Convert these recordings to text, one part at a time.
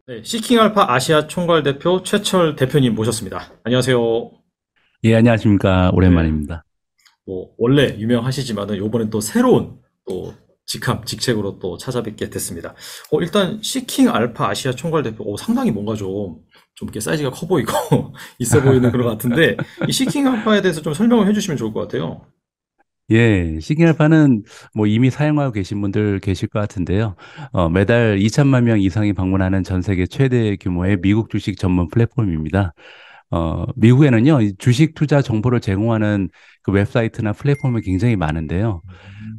네, 시킹알파 아시아 총괄 대표 최철 대표님 모셨습니다. 안녕하세요. 예, 안녕하십니까. 네, 오랜만입니다. 뭐 원래 유명하시지만은 요번엔 또 새로운 또 직책으로 또 찾아뵙게 됐습니다. 일단 시킹알파 아시아 총괄 대표, 상당히 뭔가 좀 이렇게 사이즈가 커 보이고 있어 보이는 그런 것 같은데 이 시킹알파에 대해서 좀 설명을 해주시면 좋을 것 같아요. 예, 시그널파는 뭐 이미 사용하고 계신 분들 계실 것 같은데요. 매달 2천만 명 이상이 방문하는 전 세계 최대 규모의 미국 주식 전문 플랫폼입니다. 미국에는요, 이 주식 투자 정보를 제공하는 그 웹사이트나 플랫폼이 굉장히 많은데요.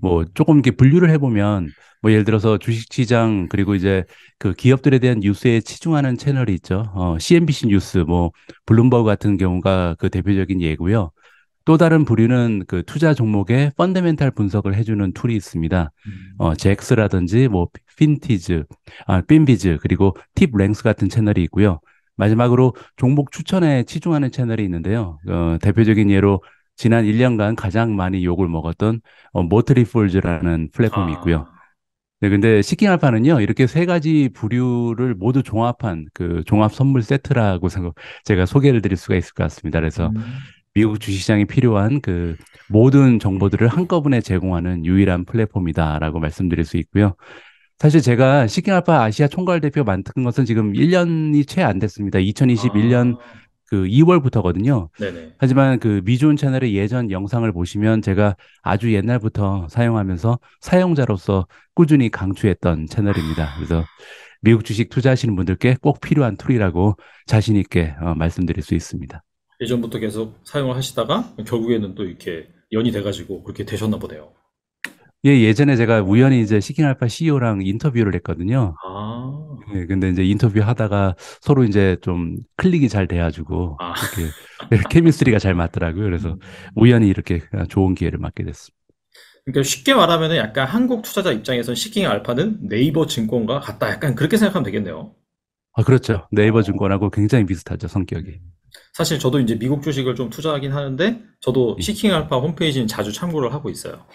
뭐 조금 이렇게 분류를 해보면 뭐 예를 들어서 주식시장 그리고 이제 그 기업들에 대한 뉴스에 치중하는 채널이 있죠. CNBC 뉴스, 뭐 블룸버그 같은 경우가 그 대표적인 예고요. 또 다른 부류는 그 투자 종목의 펀더멘탈 분석을 해주는 툴이 있습니다. 잭스라든지 뭐 핀비즈 그리고 팁랭스 같은 채널이 있고요. 마지막으로 종목 추천에 치중하는 채널이 있는데요. 대표적인 예로 지난 1년간 가장 많이 욕을 먹었던 모트리 폴즈라는 플랫폼이 있고요. 아, 네, 근데 시킹알파는요, 이렇게 세 가지 부류를 모두 종합한 그 종합 선물 세트라고 제가 소개를 드릴 수가 있을 것 같습니다. 그래서 음. 미국 주식시장에 필요한 그 모든 정보들을 한꺼번에 제공하는 유일한 플랫폼이다라고 말씀드릴 수 있고요. 사실 제가 시킹알파 아시아 총괄 대표 맡은 것은 지금 1년이 채 안 됐습니다. 2021년 아, 그 2월부터거든요. 네네. 하지만 그 미주온 채널의 예전 영상을 보시면 제가 아주 옛날부터 사용하면서 사용자로서 꾸준히 강추했던 채널입니다. 그래서 미국 주식 투자하시는 분들께 꼭 필요한 툴이라고 자신 있게 말씀드릴 수 있습니다. 예전부터 계속 사용을 하시다가 결국에는 또 이렇게 연이 돼가지고 그렇게 되셨나 보네요. 예, 예전에 제가 우연히 이제 시킹알파 CEO랑 인터뷰를 했거든요. 아, 예, 근데 이제 인터뷰 하다가 서로 이제 좀 클릭이 잘 돼가지고 아, 이렇게 케미스트리가 잘 맞더라고요. 그래서 음. 우연히 이렇게 좋은 기회를 맞게 됐습니다. 그러니까 쉽게 말하면은 약간 한국 투자자 입장에선 시킹 알파는 네이버 증권과 같다. 약간 그렇게 생각하면 되겠네요. 아, 그렇죠. 네이버 어, 증권하고 굉장히 비슷하죠, 성격이. 음. 사실 저도 이제 미국 주식을 좀 투자하긴 하는데 저도 예. 시킹 알파 홈페이지는 자주 참고를 하고 있어요.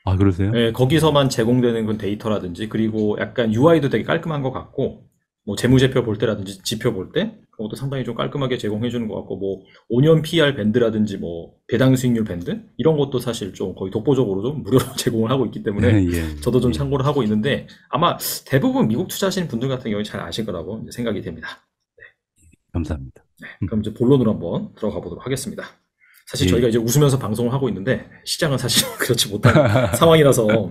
아, 그러세요? 예, 거기서만 제공되는 그 데이터라든지 그리고 약간 UI도 되게 깔끔한 것 같고 뭐 재무제표 볼 때라든지 지표 볼 때 그것도 상당히 좀 깔끔하게 제공해 주는 것 같고 뭐 5년 PR 밴드라든지 뭐 배당 수익률 밴드 이런 것도 사실 좀 거의 독보적으로 좀 무료로 제공을 하고 있기 때문에 예, 저도 좀 예. 참고를 하고 있는데 아마 대부분 미국 투자하시는 분들 같은 경우에 잘 아실 거라고 이제 생각이 됩니다. 감사합니다. 그럼 이제 본론으로 한번 들어가 보도록 하겠습니다. 사실 예, 저희가 예. 이제 웃으면서 방송을 하고 있는데 시장은 사실 그렇지 못한 상황이라서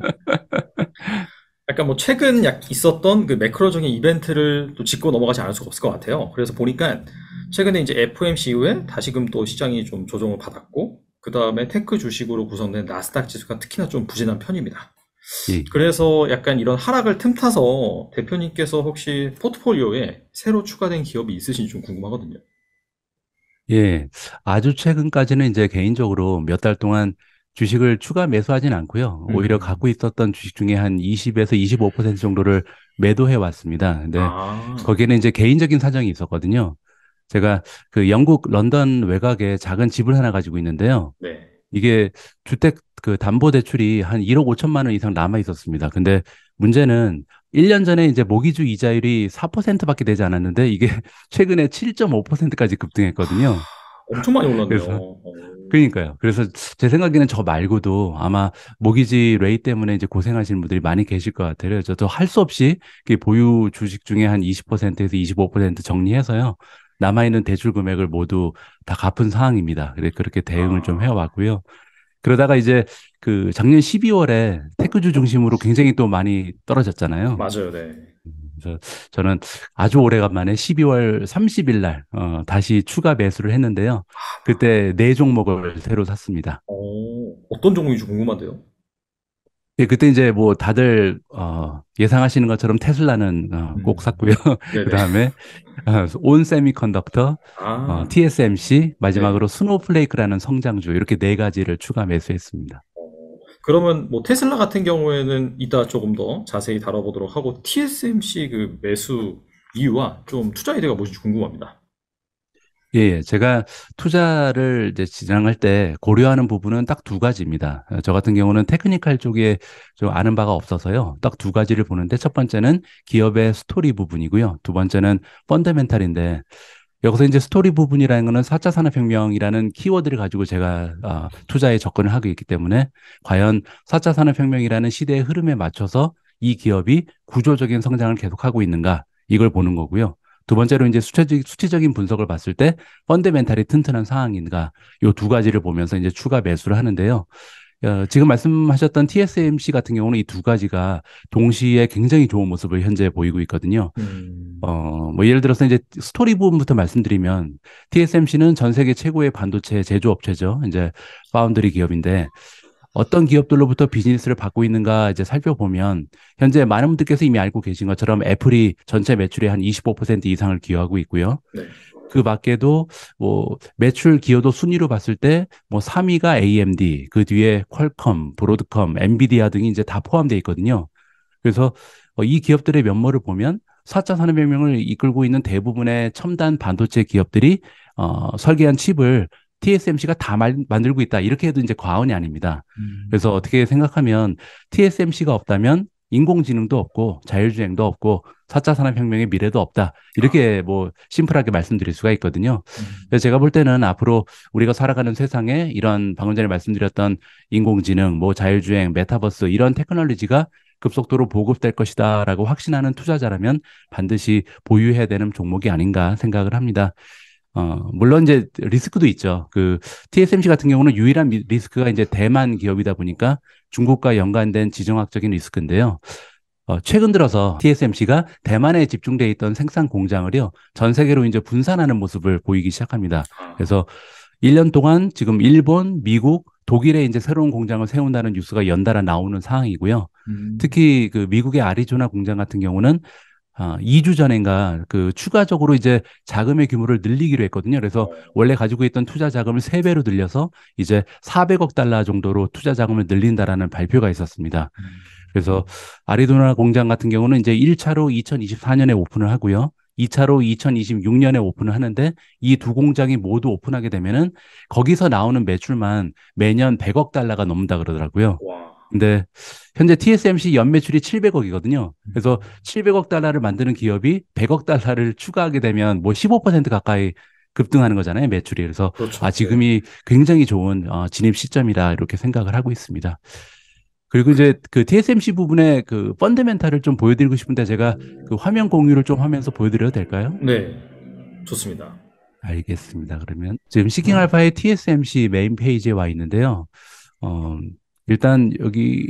약간 뭐 최근 있었던 그 매크로적인 이벤트를 또 짚고 넘어가지 않을 수가 없을 것 같아요. 그래서 보니까 최근에 이제 FOMC 이후에 다시금 또 시장이 좀 조정을 받았고, 그 다음에 테크 주식으로 구성된 나스닥 지수가 특히나 좀 부진한 편입니다. 예. 그래서 약간 이런 하락을 틈타서 대표님께서 혹시 포트폴리오에 새로 추가된 기업이 있으신지 좀 궁금하거든요. 예. 아주 최근까지는 이제 개인적으로 몇 달 동안 주식을 추가 매수하진 않고요. 오히려 음. 갖고 있었던 주식 중에 한 20에서 25% 정도를 매도해 왔습니다. 근데 아, 거기에는 이제 개인적인 사정이 있었거든요. 제가 그 영국 런던 외곽에 작은 집을 하나 가지고 있는데요. 네. 이게 주택 그 담보 대출이 한 1억 5천만 원 이상 남아 있었습니다. 근데 문제는 1년 전에 이제 모기지 이자율이 4%밖에 되지 않았는데 이게 최근에 7.5%까지 급등했거든요. 엄청 많이 올랐네요. 그래서 그러니까요. 그래서 제 생각에는 저 말고도 아마 모기지 레이 때문에 이제 고생하시는 분들이 많이 계실 것 같아요. 저도 할 수 없이 그 보유 주식 중에 한 20%에서 25% 정리해서요. 남아있는 대출 금액을 모두 다 갚은 상황입니다. 그렇게 대응을 좀 아, 해왔고요. 그러다가 이제 그 작년 12월에 테크주 중심으로 굉장히 또 많이 떨어졌잖아요. 맞아요, 네. 그래서 저는 아주 오래간만에 12월 30일 날 다시 추가 매수를 했는데요. 그때 네 종목을 새로 샀습니다. 어떤 종목인지 궁금한데요? 예, 그때 이제 뭐 다들 예상하시는 것처럼 테슬라는 꼭 음, 샀고요. 네네. 그다음에 온 세미컨덕터, 아, TSMC, 네. 마지막으로 스노우플레이크라는 성장주 이렇게 네 가지를 추가 매수했습니다. 그러면 뭐 테슬라 같은 경우에는 이따 조금 더 자세히 다뤄보도록 하고 TSMC 그 매수 이유와 좀 투자 아이디어가 무엇인지 궁금합니다. 예, 예. 제가 투자를 이제 진행할 때 고려하는 부분은 딱 두 가지입니다. 저 같은 경우는 테크니컬 쪽에 좀 아는 바가 없어서요. 딱 두 가지를 보는데 첫 번째는 기업의 스토리 부분이고요. 두 번째는 펀더멘탈인데 여기서 이제 스토리 부분이라는 거는 4차 산업혁명이라는 키워드를 가지고 제가 투자에 접근을 하고 있기 때문에 과연 4차 산업혁명이라는 시대의 흐름에 맞춰서 이 기업이 구조적인 성장을 계속하고 있는가 이걸 보는 거고요. 두 번째로 이제 수치적인 분석을 봤을 때 펀더멘탈이 튼튼한 상황인가 요 두 가지를 보면서 이제 추가 매수를 하는데요. 지금 말씀하셨던 TSMC 같은 경우는 이 두 가지가 동시에 굉장히 좋은 모습을 현재 보이고 있거든요. 음, 뭐 예를 들어서 이제 스토리 부분부터 말씀드리면 TSMC는 전 세계 최고의 반도체 제조업체죠. 이제 파운드리 기업인데 어떤 기업들로부터 비즈니스를 받고 있는가 이제 살펴보면 현재 많은 분들께서 이미 알고 계신 것처럼 애플이 전체 매출의 한 25% 이상을 기여하고 있고요. 네. 그 밖에도 뭐 매출 기여도 순위로 봤을 때 뭐 3위가 AMD, 그 뒤에 퀄컴, 브로드컴, 엔비디아 등이 이제 다 포함되어 있거든요. 그래서 이 기업들의 면모를 보면 4차 산업혁명을 이끌고 있는 대부분의 첨단 반도체 기업들이 설계한 칩을 TSMC가 다 만들고 있다. 이렇게 해도 이제 과언이 아닙니다. 음, 그래서 어떻게 생각하면 TSMC가 없다면 인공지능도 없고 자율주행도 없고 4차 산업혁명의 미래도 없다. 아, 이렇게 뭐 심플하게 말씀드릴 수가 있거든요. 음, 그래서 제가 볼 때는 앞으로 우리가 살아가는 세상에 이런 방금 전에 말씀드렸던 인공지능, 뭐 자율주행, 메타버스 이런 테크놀로지가 급속도로 보급될 것이다라고 확신하는 투자자라면 반드시 보유해야 되는 종목이 아닌가 생각을 합니다. 물론 이제 리스크도 있죠. 그 TSMC 같은 경우는 유일한 리스크가 이제 대만 기업이다 보니까 중국과 연관된 지정학적인 리스크인데요. 최근 들어서 TSMC가 대만에 집중돼 있던 생산 공장을요, 전 세계로 이제 분산하는 모습을 보이기 시작합니다. 아, 그래서 1년 동안 지금 일본, 미국, 독일에 이제 새로운 공장을 세운다는 뉴스가 연달아 나오는 상황이고요. 음, 특히 그 미국의 아리조나 공장 같은 경우는 2주 전인가 그 추가적으로 이제 자금의 규모를 늘리기로 했거든요. 그래서 어, 원래 가지고 있던 투자 자금을 3배로 늘려서 이제 400억 달러 정도로 투자 자금을 늘린다라는 발표가 있었습니다. 음, 그래서 아리조나 공장 같은 경우는 이제 1차로 2024년에 오픈을 하고요. 2차로 2026년에 오픈을 하는데 이 두 공장이 모두 오픈하게 되면은 거기서 나오는 매출만 매년 100억 달러가 넘는다 그러더라고요. 와, 근데 현재 TSMC 연매출이 700억이거든요. 그래서 음, 700억 달러를 만드는 기업이 100억 달러를 추가하게 되면 뭐 15% 가까이 급등하는 거잖아요, 매출이. 그래서 그렇죠. 네. 지금이 굉장히 좋은 진입 시점이다 이렇게 생각을 하고 있습니다. 그리고 이제 그 TSMC 부분에 그 펀더멘탈을 좀 보여드리고 싶은데 제가 그 화면 공유를 좀 하면서 보여드려도 될까요? 네, 좋습니다. 알겠습니다. 그러면 지금 시킹 알파의 TSMC 메인 페이지에 와 있는데요. 어, 일단 여기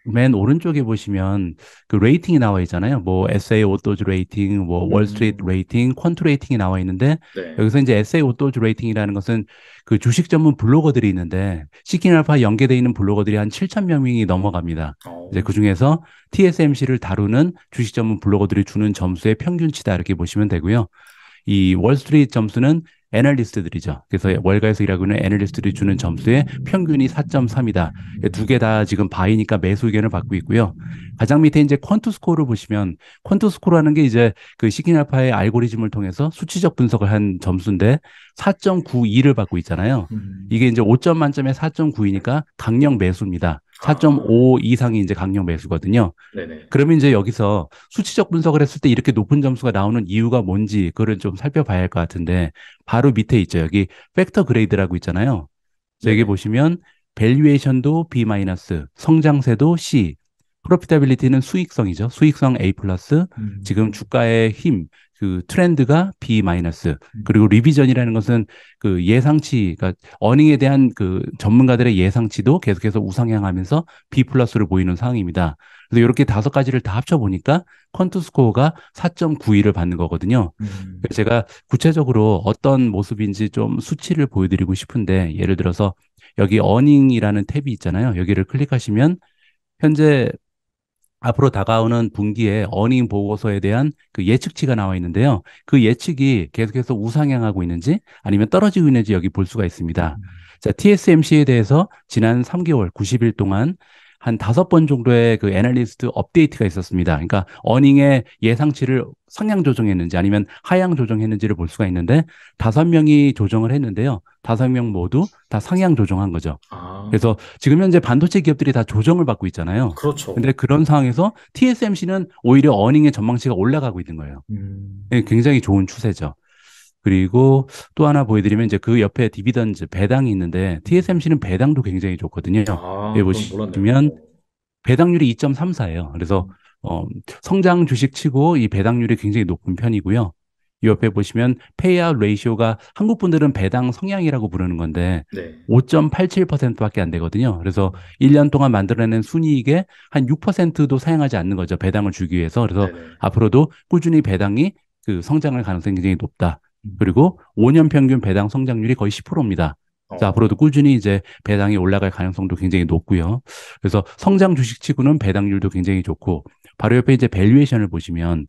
맨 오른쪽에 보시면 그 레이팅이 나와 있잖아요. 뭐 SA 오토즈 레이팅, 뭐 월스트리트 음, 레이팅, 퀀트 레이팅이 나와 있는데 네. 여기서 이제 SA 오토즈 레이팅이라는 것은 그 주식 전문 블로거들이 있는데 시킨 알파 연계돼 있는 블로거들이 한 7천 명이 넘어갑니다. 이제 어, 그 중에서 TSMC를 다루는 주식 전문 블로거들이 주는 점수의 평균치다 이렇게 보시면 되고요. 이 월스트리트 점수는 애널리스트들이죠. 그래서 월가에서 일하고 있는 애널리스트들이 주는 점수의 평균이 4.3이다. 두 개 다 지금 바이니까 매수 의견을 받고 있고요. 가장 밑에 이제 퀀트 스코어를 보시면 퀀트 스코어라는 게 이제 그 시그널파의 알고리즘을 통해서 수치적 분석을 한 점수인데 4.92를 받고 있잖아요. 이게 이제 5점 만점에 4.9이니까 강력 매수입니다. 아, 4.5 이상이 이제 강력 매수거든요. 네네. 그러면 이제 여기서 수치적 분석을 했을 때 이렇게 높은 점수가 나오는 이유가 뭔지 그거를 좀 살펴봐야 할 것 같은데 바로 밑에 있죠. 여기 팩터 그레이드라고 있잖아요. 그래서 여기 네네. 보시면 밸류에이션도 B 마이너스, 성장세도 C, 프로피타빌리티는 수익성이죠. 수익성 A 플러스, 지금 음, 주가의 힘, 그 트렌드가 B 마이너스, 그리고 음, 리비전이라는 것은 그 예상치, 그러니까 어닝에 대한 그 전문가들의 예상치도 계속해서 우상향하면서 B 플러스를 보이는 상황입니다. 그래서 이렇게 5가지를 다 합쳐 보니까 퀀트 스코어가 4.92를 받는 거거든요. 음, 그래서 제가 구체적으로 어떤 모습인지 좀 수치를 보여드리고 싶은데 예를 들어서 여기 어닝이라는 탭이 있잖아요. 여기를 클릭하시면 현재 앞으로 다가오는 분기에 어닝 보고서에 대한 그 예측치가 나와 있는데요. 그 예측이 계속해서 우상향하고 있는지 아니면 떨어지고 있는지 여기 볼 수가 있습니다. 자, TSMC에 대해서 지난 3개월, 90일 동안 한 5번 정도의 그 애널리스트 업데이트가 있었습니다. 그러니까 어닝의 예상치를 상향 조정했는지 아니면 하향 조정했는지를 볼 수가 있는데 5명이 조정을 했는데요. 5명 모두 다 상향 조정한 거죠. 아, 그래서 지금 현재 반도체 기업들이 다 조정을 받고 있잖아요. 그렇죠. 근데 그런 상황에서 TSMC는 오히려 어닝의 전망치가 올라가고 있는 거예요. 음, 네, 굉장히 좋은 추세죠. 그리고 또 하나 보여드리면 이제 그 옆에 디비던즈 배당이 있는데 TSMC는 배당도 굉장히 좋거든요. 여기 그건 몰랐네요. 보시면 배당률이 2.34예요. 그래서 음, 어, 성장 주식 치고 이 배당률이 굉장히 높은 편이고요. 이 옆에 보시면 페이아웃 레이시오가 한국 분들은 배당 성향이라고 부르는 건데 네. 5.87%밖에 안 되거든요. 그래서 1년 동안 만들어내는 순이익의 한 6%도 사용하지 않는 거죠. 배당을 주기 위해서. 그래서 네네. 앞으로도 꾸준히 배당이 그 성장할 가능성이 굉장히 높다. 음, 그리고 5년 평균 배당 성장률이 거의 10%입니다. 그래서 어, 앞으로도 꾸준히 이제 배당이 올라갈 가능성도 굉장히 높고요. 그래서 성장 주식치고는 배당률도 굉장히 좋고 바로 옆에 이제 밸류에이션을 보시면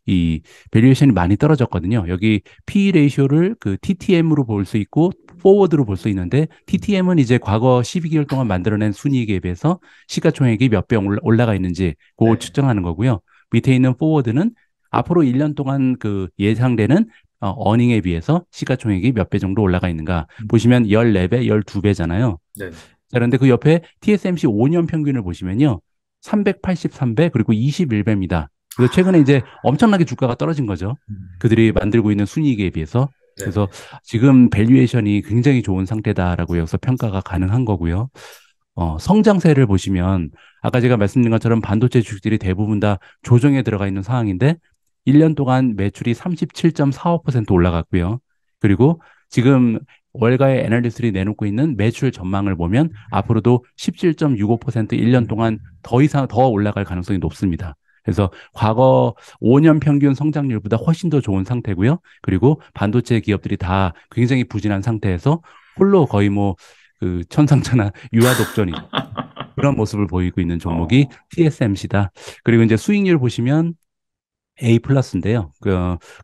이 밸류에이션이 많이 떨어졌거든요. 여기 P 레이쇼를 그 TTM으로 볼 수 있고 포워드로 볼 수 있는데 TTM은 이제 과거 12개월 동안 만들어낸 순이익에 비해서 시가총액이 몇 배 올라가 있는지 그거 네. 측정하는 거고요. 밑에 있는 포워드는 앞으로 1년 동안 그 예상되는 어닝에 비해서 시가총액이 몇 배 정도 올라가 있는가 보시면 14배, 12배잖아요. 네네. 자, 그런데 그 옆에 TSMC 5년 평균을 보시면요. 383배 그리고 21배입니다. 그래서 최근에 이제 엄청나게 주가가 떨어진 거죠. 음, 그들이 만들고 있는 순이익에 비해서. 그래서 네네. 지금 밸류에이션이 굉장히 좋은 상태다라고 여기서 평가가 가능한 거고요. 성장세를 보시면 아까 제가 말씀드린 것처럼 반도체 주식들이 대부분 다 조정에 들어가 있는 상황인데 1년 동안 매출이 37.45% 올라갔고요. 그리고 지금 월가의 애널리스트들이 내놓고 있는 매출 전망을 보면 앞으로도 17.65% 1년 동안 음, 더 이상 더 올라갈 가능성이 높습니다. 그래서 과거 5년 평균 성장률보다 훨씬 더 좋은 상태고요. 그리고 반도체 기업들이 다 굉장히 부진한 상태에서 홀로 거의 뭐 그 천상천하 유아독존인 그런 모습을 보이고 있는 종목이 어, TSMC다. 그리고 이제 수익률 보시면 A 플러스인데요.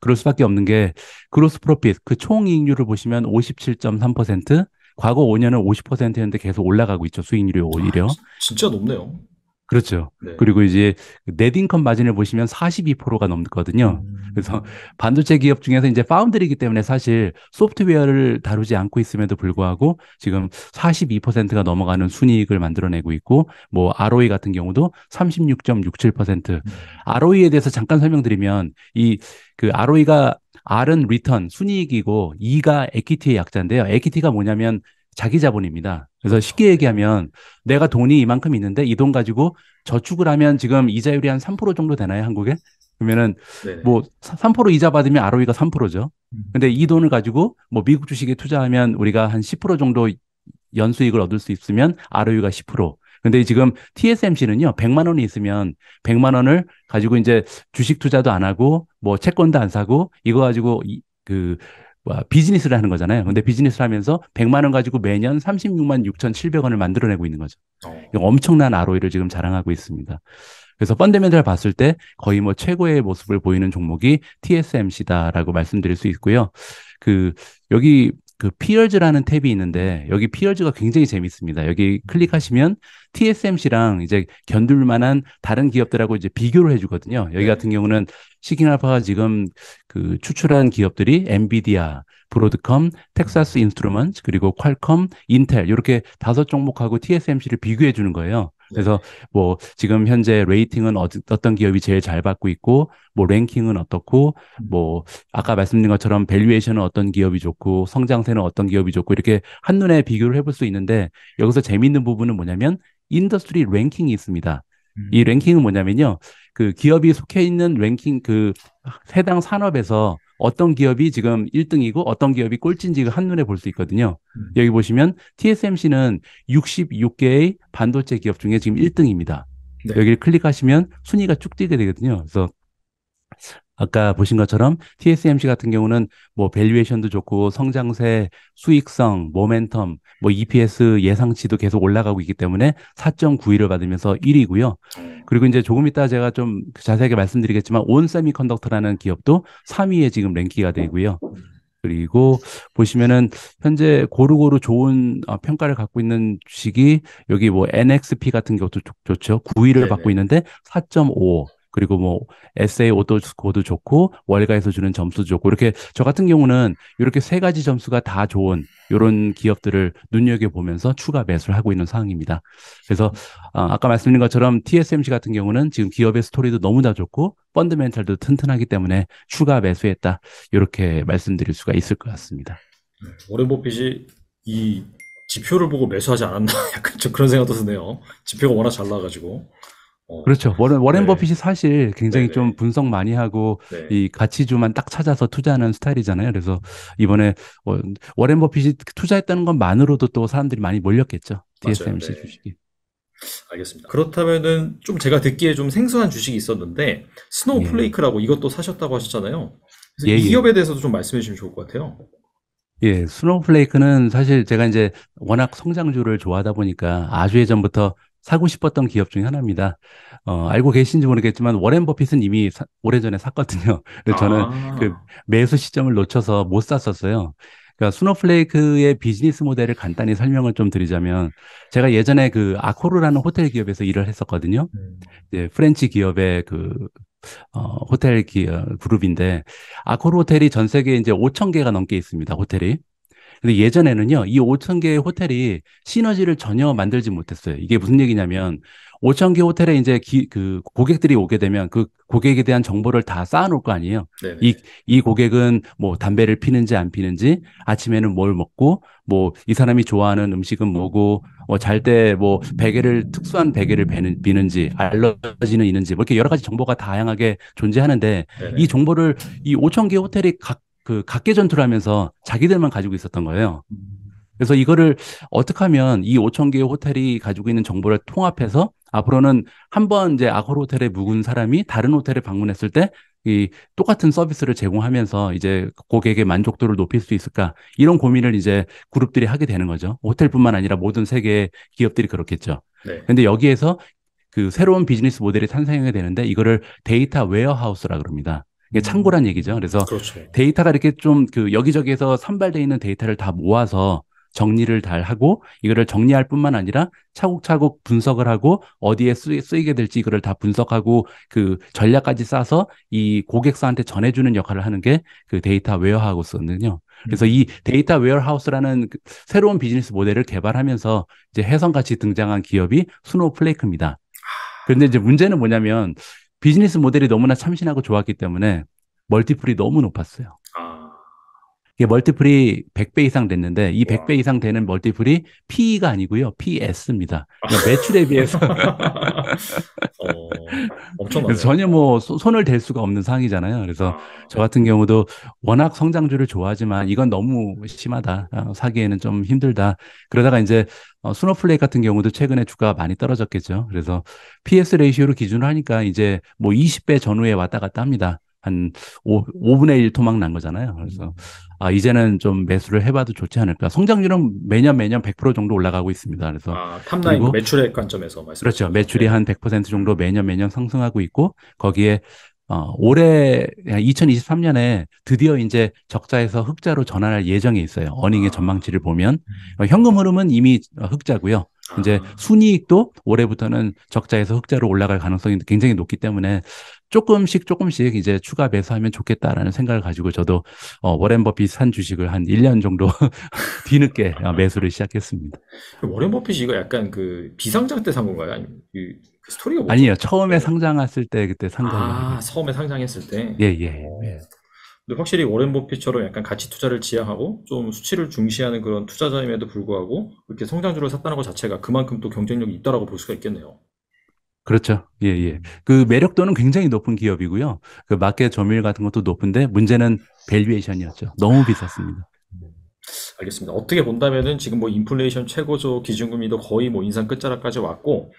그럴 수밖에 없는 게 그로스 프로핏 그 총이익률을 보시면 57.3%, 과거 5년은 50%였는데 계속 올라가고 있죠. 수익률이 오히려. 진짜 높네요. 그렇죠. 네. 그리고 이제 넷인컴 마진을 보시면 42%가 넘거든요. 그래서 음, 반도체 기업 중에서 이제 파운드리이기 때문에 사실 소프트웨어를 다루지 않고 있음에도 불구하고 지금 42%가 넘어가는 순이익을 만들어내고 있고 뭐 ROE 같은 경우도 36.67%. 음, ROE에 대해서 잠깐 설명드리면 이 그 ROE가 R은 리턴 순이익이고 E가 에퀴티의 약자인데요. 에퀴티가 뭐냐면 자기 자본입니다. 그래서 그렇죠. 쉽게 네. 얘기하면 내가 돈이 이만큼 있는데 이 돈 가지고 저축을 하면 지금 이자율이 한 3% 정도 되나요, 한국에? 그러면은 네네. 뭐 3% 이자 받으면 ROE가 3%죠. 음, 근데 이 돈을 가지고 뭐 미국 주식에 투자하면 우리가 한 10% 정도 연수익을 얻을 수 있으면 ROE가 10%. 근데 지금 TSMC는요, 100만 원이 있으면 100만 원을 가지고 이제 주식 투자도 안 하고 뭐 채권도 안 사고 이거 가지고 비즈니스를 하는 거잖아요. 근데 음, 비즈니스를 하면서 100만 원 가지고 매년 36만 6,700원을 만들어내고 있는 거죠. 어, 이거 엄청난 ROE를 지금 자랑하고 있습니다. 그래서 펀더멘탈 봤을 때 거의 뭐 최고의 모습을 보이는 종목이 TSMC다라고 말씀드릴 수 있고요. 그 여기 그 피어즈라는 탭이 있는데 여기 피어즈가 굉장히 재밌습니다. 여기 클릭하시면 TSMC랑 이제 견줄 만한 다른 기업들하고 이제 비교를 해주거든요. 여기 네네. 같은 경우는 시기알파가 지금 그 추출한 기업들이 엔비디아, 브로드컴, 텍사스 인스트루먼트, 그리고 퀄컴, 인텔 이렇게 5종목하고 TSMC를 비교해 주는 거예요. 그래서 네네. 뭐 지금 현재 레이팅은 어떤 기업이 제일 잘 받고 있고 뭐 랭킹은 어떻고 음, 뭐 아까 말씀드린 것처럼 밸류에이션은 어떤 기업이 좋고 성장세는 어떤 기업이 좋고 이렇게 한눈에 비교를 해볼 수 있는데 여기서 재미있는 부분은 뭐냐면 인더스트리 랭킹이 있습니다. 이 음, 랭킹은 뭐냐면요. 그 기업이 속해 있는 랭킹 그 해당 산업에서 어떤 기업이 지금 1등이고 어떤 기업이 꼴찌인지 한눈에 볼 수 있거든요. 음, 여기 보시면 TSMC는 66개의 반도체 기업 중에 지금 1등입니다. 네. 여기를 클릭하시면 순위가 쭉 뛰게 되거든요. 그래서 아까 보신 것처럼 TSMC 같은 경우는 뭐 밸류에이션도 좋고 성장세, 수익성, 모멘텀, 뭐 EPS 예상치도 계속 올라가고 있기 때문에 4.91을 받으면서 1위고요. 어, 그리고 이제 조금 이따 제가 좀 자세하게 말씀드리겠지만 온 세미컨덕터라는 기업도 3위에 지금 랭킹가 되고요. 그리고 보시면은 현재 고루고루 좋은 평가를 갖고 있는 주식이 여기 뭐 NXP 같은 것도 좋죠. 9위를 받고 네네. 있는데 4.5. 그리고 뭐 SA 오토스코어도 좋고 월가에서 주는 점수도 좋고 이렇게 저 같은 경우는 이렇게 세 가지 점수가 다 좋은 이런 기업들을 눈여겨보면서 추가 매수를 하고 있는 상황입니다. 그래서 아까 말씀드린 것처럼 TSMC 같은 경우는 지금 기업의 스토리도 너무나 좋고 펀드멘탈도 튼튼하기 때문에 추가 매수했다. 이렇게 말씀드릴 수가 있을 것 같습니다. 워렌 버핏이 이 지표를 보고 매수하지 않았나 약간 좀 그런 생각도 드네요. 지표가 워낙 잘 나와가지고. 어, 그렇죠. 워렌 네, 버핏이 사실 굉장히 좀 네네, 분석 많이 하고 네, 이 가치주만 딱 찾아서 투자하는 스타일이잖아요. 그래서 이번에 워- 워렌 버핏이 투자했다는 것만으로도 또 사람들이 많이 몰렸겠죠. 맞아요, TSMC 네, 주식이. 알겠습니다. 그렇다면은 좀 제가 듣기에 좀 생소한 주식이 있었는데 예. 스노우플레이크라고 이것도 사셨다고 하셨잖아요. 그래서 예, 이 예. 기업에 대해서도 좀 말씀해 주시면 좋을 것 같아요. 예, 스노우플레이크는 사실 제가 이제 워낙 성장주를 좋아하다 보니까 아주 예전부터 사고 싶었던 기업 중에 하나입니다. 알고 계신지 모르겠지만 워렌 버핏은 이미 오래전에 샀거든요. 그래서 저는 그 아, 매수 시점을 놓쳐서 못 샀었어요. 그러니까 스노우플레이크의 비즈니스 모델을 간단히 설명을 좀 드리자면 제가 예전에 그 아코르라는 호텔 기업에서 일을 했었거든요. 음, 이제 프렌치 기업의 호텔 그룹인데 아코르 호텔이 전 세계에 이제 5천 개가 넘게 있습니다. 호텔이. 근데 예전에는요, 이 5천 개의 호텔이 시너지를 전혀 만들지 못했어요. 이게 무슨 얘기냐면, 5천 개 호텔에 이제 그 고객들이 오게 되면 그 고객에 대한 정보를 다 쌓아놓을 거 아니에요. 이, 네네. 이 고객은 뭐 담배를 피는지 안 피는지, 아침에는 뭘 먹고, 뭐 이 사람이 좋아하는 음식은 뭐고, 잘 때 뭐 특수한 베개를 비는지, 알러지는 있는지, 뭐 이렇게 여러 가지 정보가 다양하게 존재하는데, 이 네네. 정보를 이 5천 개 호텔이 각계 전투를 하면서 자기들만 가지고 있었던 거예요. 그래서 이거를 어떻게 하면 이 5천 개의 호텔이 가지고 있는 정보를 통합해서 앞으로는 한 번 이제 아코르 호텔에 묵은 사람이 다른 호텔에 방문했을 때 이 똑같은 서비스를 제공하면서 이제 고객의 만족도를 높일 수 있을까? 이런 고민을 이제 그룹들이 하게 되는 거죠. 호텔뿐만 아니라 모든 세계 기업들이 그렇겠죠. 네. 근데 여기에서 그 새로운 비즈니스 모델이 탄생하게 되는데 이거를 데이터 웨어하우스라 그럽니다. 이게 창고란 얘기죠. 그래서 그렇죠. 데이터가 이렇게 좀 그 여기저기에서 산발돼 있는 데이터를 다 모아서 정리를 잘 하고 이거를 정리할 뿐만 아니라 차곡차곡 분석을 하고 어디에 쓰이게 될지 이거를 다 분석하고 그 전략까지 짜서 이 고객사한테 전해주는 역할을 하는 게 그 데이터 웨어하우스거든요. 그래서 이 데이터 웨어하우스라는 새로운 비즈니스 모델을 개발하면서 이제 혜성같이 등장한 기업이 스노우플레이크입니다. 그런데 이제 문제는 뭐냐면 비즈니스 모델이 너무나 참신하고 좋았기 때문에 멀티플이 너무 높았어요. 아, 이게 멀티플이 100배 이상 됐는데 이 와. 100배 이상 되는 멀티플이 PE가 아니고요. PS입니다. 그러니까 매출에 비해서 그래서 엄청나네요. 전혀 뭐 손을 댈 수가 없는 상황이잖아요. 그래서 아, 저 같은 경우도 워낙 성장주를 좋아하지만 이건 너무 심하다. 사기에는 좀 힘들다. 그러다가 이제 스노플레이 같은 경우도 최근에 주가가 많이 떨어졌겠죠. 그래서 PS 레이시오를 기준으로 하니까 이제 뭐 20배 전후에 왔다 갔다 합니다. 한 5분의 1 토막 난 거잖아요. 그래서 이제는 좀 매수를 해봐도 좋지 않을까. 성장률은 매년 매년 100% 정도 올라가고 있습니다. 그래서 탑라인 그 그리고 매출액 관점에서 말씀하시는 그렇죠. 거죠? 매출이 네네. 한 100% 정도 매년 매년 상승하고 있고 거기에 올해 2023년에 드디어 이제 적자에서 흑자로 전환할 예정에 있어요. 어닝의 아, 전망치를 보면 현금 흐름은 이미 흑자고요. 이제 아, 순이익도 올해부터는 적자에서 흑자로 올라갈 가능성이 굉장히 높기 때문에 조금씩 이제 추가 매수하면 좋겠다라는 생각을 가지고 저도 워렌 버핏 산 주식을 한 1년 정도 뒤늦게 매수를 시작했습니다. 워렌 버핏이 이거 약간 그 비상장 때 산 건가요? 아니면 그 스토리가 뭐죠? 아니요. 처음에 네네. 상장했을 때 그때 산 걸로 알고 있습니다. 처음에 상장했을 때. 예, 예. 예. 근데 확실히 워렌 버핏처럼 약간 가치 투자를 지향하고 좀 수치를 중시하는 그런 투자자임에도 불구하고 이렇게 성장주를 샀다는 것 자체가 그만큼 또 경쟁력이 있다라고 볼 수가 있겠네요. 그렇죠. 예, 예. 그 매력도는 굉장히 높은 기업이고요. 그 마켓 점유율 같은 것도 높은데 문제는 밸류에이션이었죠. 너무 비쌌습니다. 알겠습니다. 어떻게 본다면은 지금 뭐 인플레이션 최고조 기준금리도 거의 뭐 인상 끝자락까지 왔고,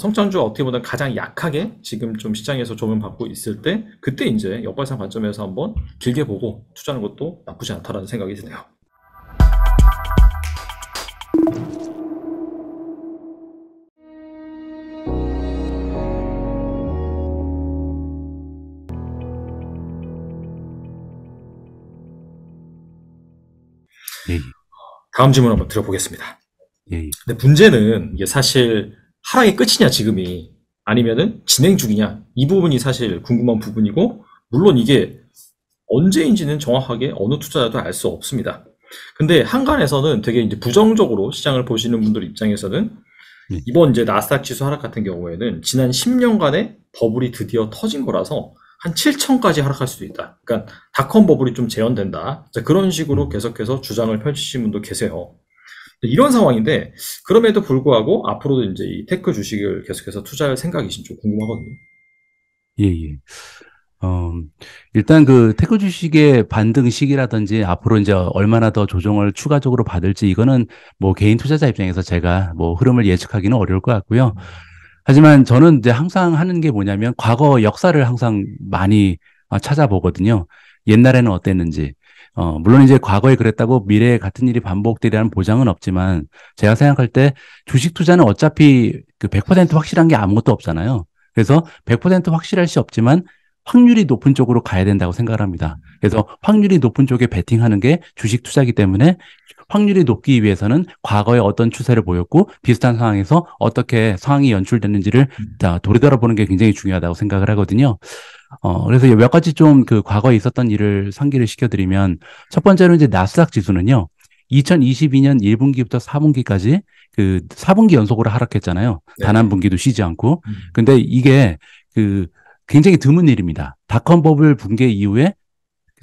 성장주가 어떻게 보면 가장 약하게 지금 좀 시장에서 조명받고 있을 때, 그때 이제 역발상 관점에서 한번 길게 보고 투자하는 것도 나쁘지 않다라는 생각이 드네요. 예, 예, 다음 질문 한번 드려보겠습니다. 예, 예. 근데 문제는 이게 사실 하락의 끝이냐 지금이 아니면은 진행 중이냐 이 부분이 사실 궁금한 부분이고 물론 이게 언제인지는 정확하게 어느 투자자도 알 수 없습니다. 근데 한간에서는 되게 이제 부정적으로 시장을 보시는 분들 입장에서는 예. 이번 이제 나스닥 지수 하락 같은 경우에는 지난 10년간의 버블이 드디어 터진 거라서 한 7천까지 하락할 수도 있다. 그러니까 닷컴 버블이 좀 재현된다. 자, 그런 식으로 계속해서 주장을 펼치신 분도 계세요. 이런 상황인데 그럼에도 불구하고 앞으로도 이제 이 테크 주식을 계속해서 투자할 생각이신지 좀 궁금하거든요. 예, 예. 어, 일단 그 테크 주식의 반등 시기라든지 앞으로 이제 얼마나 더 조정을 추가적으로 받을지 이거는 뭐 개인 투자자 입장에서 제가 뭐 흐름을 예측하기는 어려울 것 같고요. 하지만 저는 이제 항상 하는 게 뭐냐면 과거 역사를 항상 많이 찾아보거든요. 옛날에는 어땠는지. 물론 이제 과거에 그랬다고 미래에 같은 일이 반복되리라는 보장은 없지만 제가 생각할 때 주식 투자는 어차피 그 100% 확실한 게 아무것도 없잖아요. 그래서 100% 확실할 수 없지만 확률이 높은 쪽으로 가야 된다고 생각을 합니다. 그래서 확률이 높은 쪽에 베팅하는 게 주식 투자이기 때문에 확률이 높기 위해서는 과거에 어떤 추세를 보였고 비슷한 상황에서 어떻게 상황이 연출됐는지를 돌이돌아보는 게 굉장히 중요하다고 생각을 하거든요. 그래서 몇 가지 좀 그 과거에 있었던 일을 상기를 시켜드리면 첫 번째로 이제 나스닥 지수는요. 2022년 1분기부터 4분기까지 그 4분기 연속으로 하락했잖아요. 단 한 네네. 분기도 쉬지 않고. 근데 이게 그 굉장히 드문 일입니다. 닷컴 버블 붕괴 이후에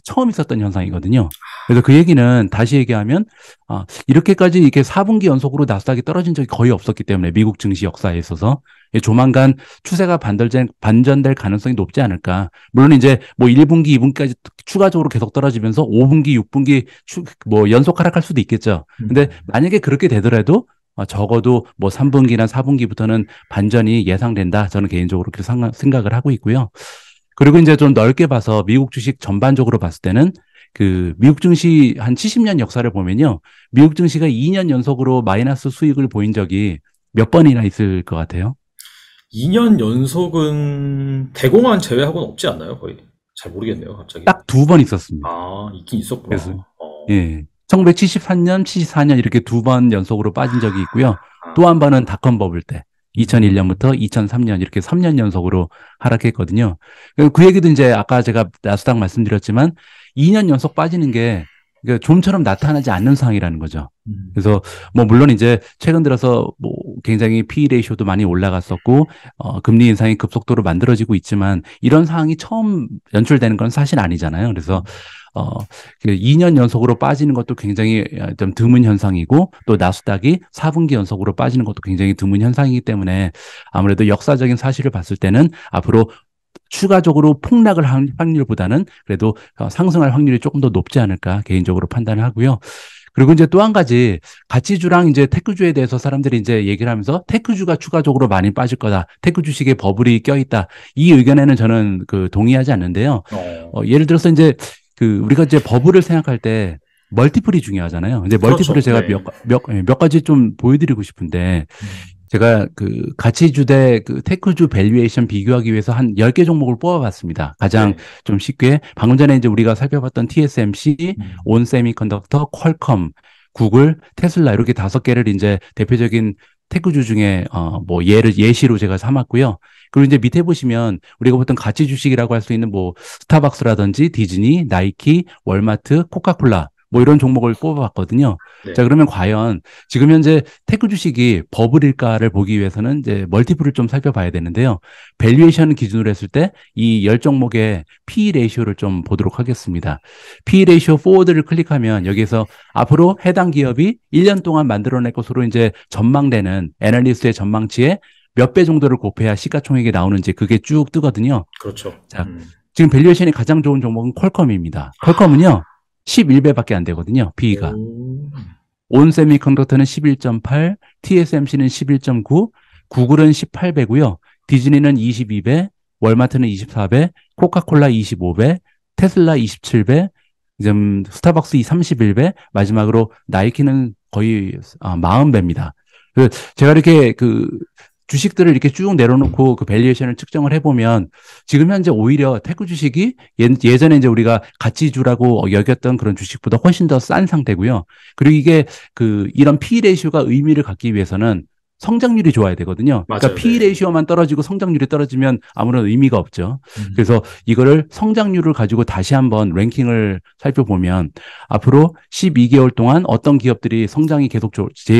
처음 있었던 현상이거든요. 그래서 그 얘기는 다시 얘기하면 이렇게까지 이렇게 4분기 연속으로 나스닥이 떨어진 적이 거의 없었기 때문에 미국 증시 역사에 있어서 조만간 추세가 반전될 가능성이 높지 않을까. 물론 이제 뭐 1분기, 2분기까지 추가적으로 계속 떨어지면서 5분기, 6분기 뭐 연속 하락할 수도 있겠죠. 근데 만약에 그렇게 되더라도 적어도 뭐 3분기나 4분기부터는 반전이 예상된다. 저는 개인적으로 그렇게 생각을 하고 있고요. 그리고 이제 좀 넓게 봐서 미국 주식 전반적으로 봤을 때는 그 미국 증시 한 70년 역사를 보면요. 미국 증시가 2년 연속으로 마이너스 수익을 보인 적이 몇 번이나 있을 것 같아요? 2년 연속은 대공황 제외하고는 없지 않나요? 거의. 잘 모르겠네요, 갑자기. 딱 두 번 있었습니다. 있긴 있었구나. 그래서 예. 1973년, 74년 이렇게 두 번 연속으로 빠진 적이 있고요. 또 한 번은 닷컴 버블 때 2001년부터 2003년 이렇게 3년 연속으로 하락했거든요. 그 얘기도 이제 아까 제가 나스닥 말씀드렸지만 2년 연속 빠지는 게 좀처럼 나타나지 않는 상황이라는 거죠. 그래서 뭐 물론 이제 최근 들어서 뭐 굉장히 P/E 레이쇼도 많이 올라갔었고 금리 인상이 급속도로 만들어지고 있지만 이런 상황이 처음 연출되는 건 사실 아니잖아요. 그래서 2년 연속으로 빠지는 것도 굉장히 좀 드문 현상이고 또 나스닥이 4분기 연속으로 빠지는 것도 굉장히 드문 현상이기 때문에 아무래도 역사적인 사실을 봤을 때는 앞으로 추가적으로 폭락을 한 확률보다는 그래도 상승할 확률이 조금 더 높지 않을까 개인적으로 판단을 하고요. 그리고 이제 또 한 가지 가치주랑 이제 테크주에 대해서 사람들이 이제 얘기를 하면서 테크주가 추가적으로 많이 빠질 거다. 테크 주식에 버블이 껴있다. 이 의견에는 저는 그 동의하지 않는데요. 예를 들어서 이제 그 우리가 이제 버블을 생각할 때 멀티플이 중요하잖아요. 근데 멀티플을 그렇죠. 제가 네. 몇 가지 좀 보여드리고 싶은데 제가 그 가치주 대 그 테크주 밸류에이션 비교하기 위해서 한 10개 종목을 뽑아봤습니다. 가장 네. 좀 쉽게 방금 전에 이제 우리가 살펴봤던 TSMC, 온세미컨덕터, 퀄컴, 구글, 테슬라 이렇게 5개를 이제 대표적인 테크주 중에 뭐 예시로 제가 삼았고요. 그리고 이제 밑에 보시면 우리가 보통 가치 주식이라고 할 수 있는 뭐 스타벅스라든지 디즈니, 나이키, 월마트, 코카콜라 뭐 이런 종목을 뽑아봤거든요. 네. 자, 그러면 과연 지금 현재 테크 주식이 버블일까를 보기 위해서는 이제 멀티플을 좀 살펴봐야 되는데요. 밸류에이션 기준으로 했을 때 이 10종목의 P/E 레이쇼를 좀 보도록 하겠습니다. P/E 레이쇼 포워드를 클릭하면 여기서 앞으로 해당 기업이 1년 동안 만들어낼 것으로 이제 전망되는 애널리스트의 전망치에 몇 배 정도를 곱해야 시가총액이 나오는지 그게 쭉 뜨거든요. 그렇죠. 자, 지금 밸류에이션이 가장 좋은 종목은 퀄컴입니다. 퀄컴은요, 11배밖에 안 되거든요, P가. 온세미컨덕터는 11.8, TSMC는 11.9, 구글은 18배고요. 디즈니는 22배, 월마트는 24배, 코카콜라 25배, 테슬라 27배, 스타벅스 31배, 마지막으로 나이키는 거의 40배입니다. 제가 이렇게 주식들을 이렇게 쭉 내려놓고 그 밸류에이션을 측정을 해보면 지금 현재 오히려 테크 주식이 예전에 이제 우리가 가치주라고 여겼던 그런 주식보다 훨씬 더 싼 상태고요. 그리고 이게 이런 P 레이쇼가 의미를 갖기 위해서는 성장률이 좋아야 되거든요. 그러니까 맞아요. P 네. 레이쇼만 떨어지고 성장률이 떨어지면 아무런 의미가 없죠. 음. 그래서 이거를 성장률을 가지고 다시 한번 랭킹을 살펴보면 앞으로 12개월 동안 어떤 기업들이 성장이 계속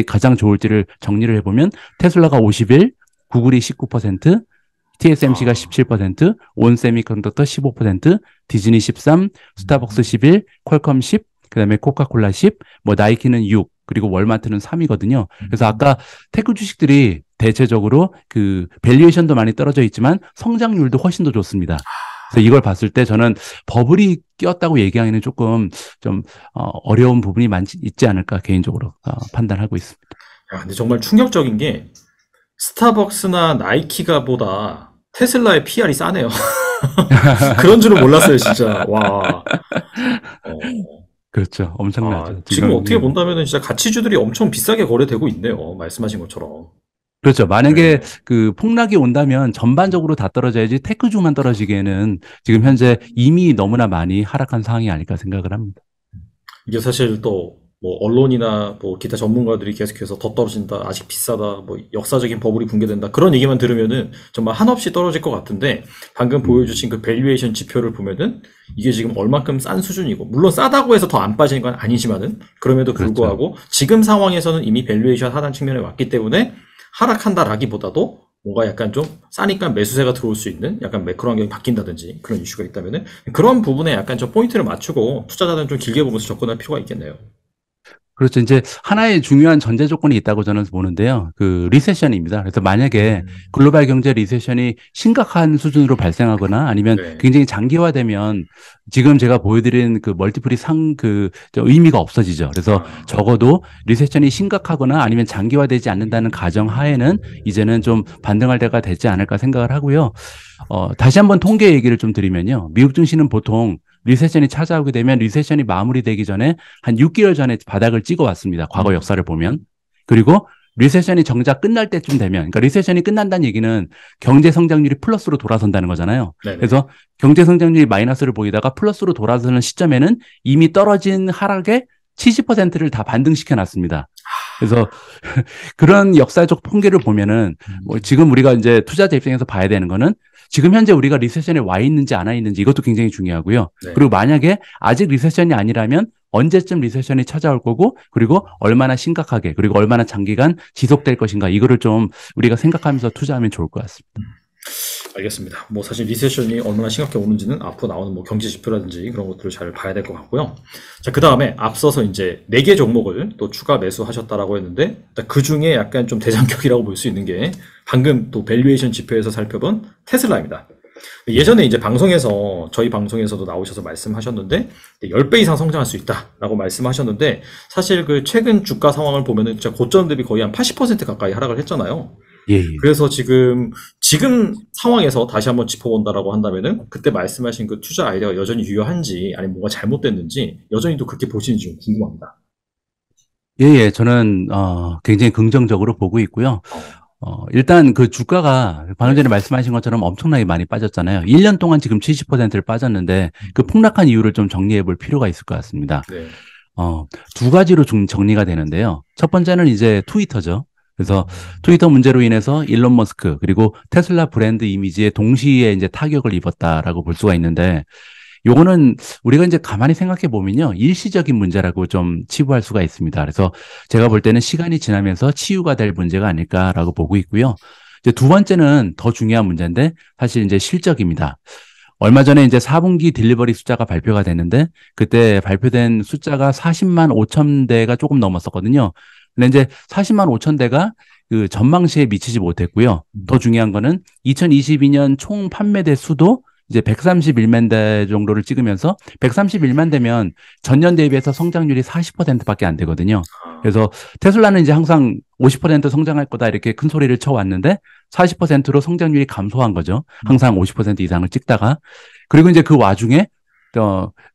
가장 좋을지를 정리를 해보면 테슬라가 51, 구글이 19%, TSMC가 17%, 온세미컨덕터 15%, 디즈니 13, 스타벅스 11, 퀄컴 10, 그다음에 코카콜라 10, 뭐 나이키는 6, 그리고 월마트는 3이거든요. 그래서 아까 테크 주식들이 대체적으로 밸류에이션도 많이 떨어져 있지만 성장률도 훨씬 더 좋습니다. 그래서 이걸 봤을 때 저는 버블이 끼었다고 얘기하기는 조금 좀 어려운 부분이 있지 않을까 개인적으로 판단하고 있습니다. 야, 근데 정말 충격적인 게 스타벅스나 나이키가 보다 테슬라의 PR이 싸네요. 그런 줄은 몰랐어요, 진짜. 와. 그렇죠. 엄청나죠. 지금 어떻게 본다면은 진짜 가치주들이 엄청 비싸게 거래되고 있네요. 말씀하신 것처럼. 그렇죠. 만약에 네. 폭락이 온다면 전반적으로 다 떨어져야지 테크주만 떨어지기에는 지금 현재 이미 너무나 많이 하락한 상황이 아닐까 생각을 합니다. 이게 사실 또 뭐 언론이나 뭐 기타 전문가들이 계속해서 더 떨어진다, 아직 비싸다, 뭐 역사적인 버블이 붕괴된다 그런 얘기만 들으면은 정말 한없이 떨어질 것 같은데 방금 보여주신 그 밸류에이션 지표를 보면은 이게 지금 얼마큼 싼 수준이고 물론 싸다고 해서 더 안 빠지는 건 아니지만은 그럼에도 불구하고 그렇죠. 지금 상황에서는 이미 밸류에이션 하단 측면에 왔기 때문에 하락한다라기보다도 뭔가 약간 좀 싸니까 매수세가 들어올 수 있는 약간 매크로 환경이 바뀐다든지 그런 이슈가 있다면은 그런 부분에 약간 좀 포인트를 맞추고 투자자들은 좀 길게 보면서 접근할 필요가 있겠네요. 그렇죠. 이제 하나의 중요한 전제 조건이 있다고 저는 보는데요. 리세션입니다. 그래서 만약에 글로벌 경제 리세션이 심각한 수준으로 발생하거나 아니면 네. 굉장히 장기화되면 지금 제가 보여드린 멀티플이 의미가 없어지죠. 그래서 적어도 리세션이 심각하거나 아니면 장기화되지 않는다는 가정 하에는 이제는 좀 반등할 때가 됐지 않을까 생각을 하고요. 다시 한번 통계 얘기를 좀 드리면요. 미국 증시는 보통 리세션이 찾아오게 되면 리세션이 마무리되기 전에 한 6개월 전에 바닥을 찍어 왔습니다. 과거 역사를 보면. 그리고 리세션이 정작 끝날 때쯤 되면, 그러니까 리세션이 끝난다는 얘기는 경제 성장률이 플러스로 돌아선다는 거잖아요. 네네. 그래서 경제 성장률이 마이너스를 보이다가 플러스로 돌아서는 시점에는 이미 떨어진 하락의 70%를 다 반등시켜 놨습니다. 그래서 그런 역사적 통계를 보면은 뭐 지금 우리가 이제 투자자 입장에서 봐야 되는 거는 지금 현재 우리가 리세션에 와 있는지 안 와 있는지 이것도 굉장히 중요하고요. 네. 그리고 만약에 아직 리세션이 아니라면 언제쯤 리세션이 찾아올 거고 그리고 얼마나 심각하게 그리고 얼마나 장기간 지속될 것인가 이거를 좀 우리가 생각하면서 투자하면 좋을 것 같습니다. 알겠습니다. 뭐 사실 리세션이 얼마나 심각하게 오는지는 앞으로 나오는 뭐 경제 지표라든지 그런 것들을 잘 봐야 될 것 같고요. 자, 그 다음에 앞서서 이제 4개 종목을 또 추가 매수하셨다라고 했는데 그 중에 약간 좀 대장격이라고 볼 수 있는 게 방금 또 밸류에이션 지표에서 살펴본 테슬라입니다. 예전에 이제 방송에서 저희 방송에서도 나오셔서 말씀하셨는데 10배 이상 성장할 수 있다라고 말씀하셨는데 사실 그 최근 주가 상황을 보면은 진짜 고점 대비 거의 한 80% 가까이 하락을 했잖아요. 예. 그래서 지금 상황에서 다시 한번 짚어본다라고 한다면은 그때 말씀하신 그 투자 아이디어가 여전히 유효한지 아니면 뭐가 잘못됐는지 여전히 또 그렇게 보시는지 좀 궁금합니다. 예. 저는 굉장히 긍정적으로 보고 있고요. 일단 그 주가가 방금 전에 말씀하신 것처럼 엄청나게 많이 빠졌잖아요. 1년 동안 지금 70%를 빠졌는데 그 폭락한 이유를 좀 정리해 볼 필요가 있을 것 같습니다. 네. 두 가지로 정리가 되는데요. 첫 번째는 이제 트위터죠. 그래서 트위터 문제로 인해서 일론 머스크 그리고 테슬라 브랜드 이미지에 동시에 이제 타격을 입었다라고 볼 수가 있는데 요거는 우리가 이제 가만히 생각해 보면요. 일시적인 문제라고 좀 치부할 수가 있습니다. 그래서 제가 볼 때는 시간이 지나면서 치유가 될 문제가 아닐까라고 보고 있고요. 이제 두 번째는 더 중요한 문제인데 사실 이제 실적입니다. 얼마 전에 이제 4분기 딜리버리 숫자가 발표가 됐는데 그때 발표된 숫자가 40만 5천 대가 조금 넘었었거든요. 근데 이제 40만 5천 대가 그 전망치에 미치지 못했고요. 더 중요한 거는 2022년 총 판매대 수도 이제 131만 대 정도를 찍으면서 131만 대면 전년 대비해서 성장률이 40%밖에 안 되거든요. 그래서 테슬라는 이제 항상 50% 성장할 거다 이렇게 큰 소리를 쳐왔는데 40%로 성장률이 감소한 거죠. 항상 50% 이상을 찍다가. 그리고 이제 그 와중에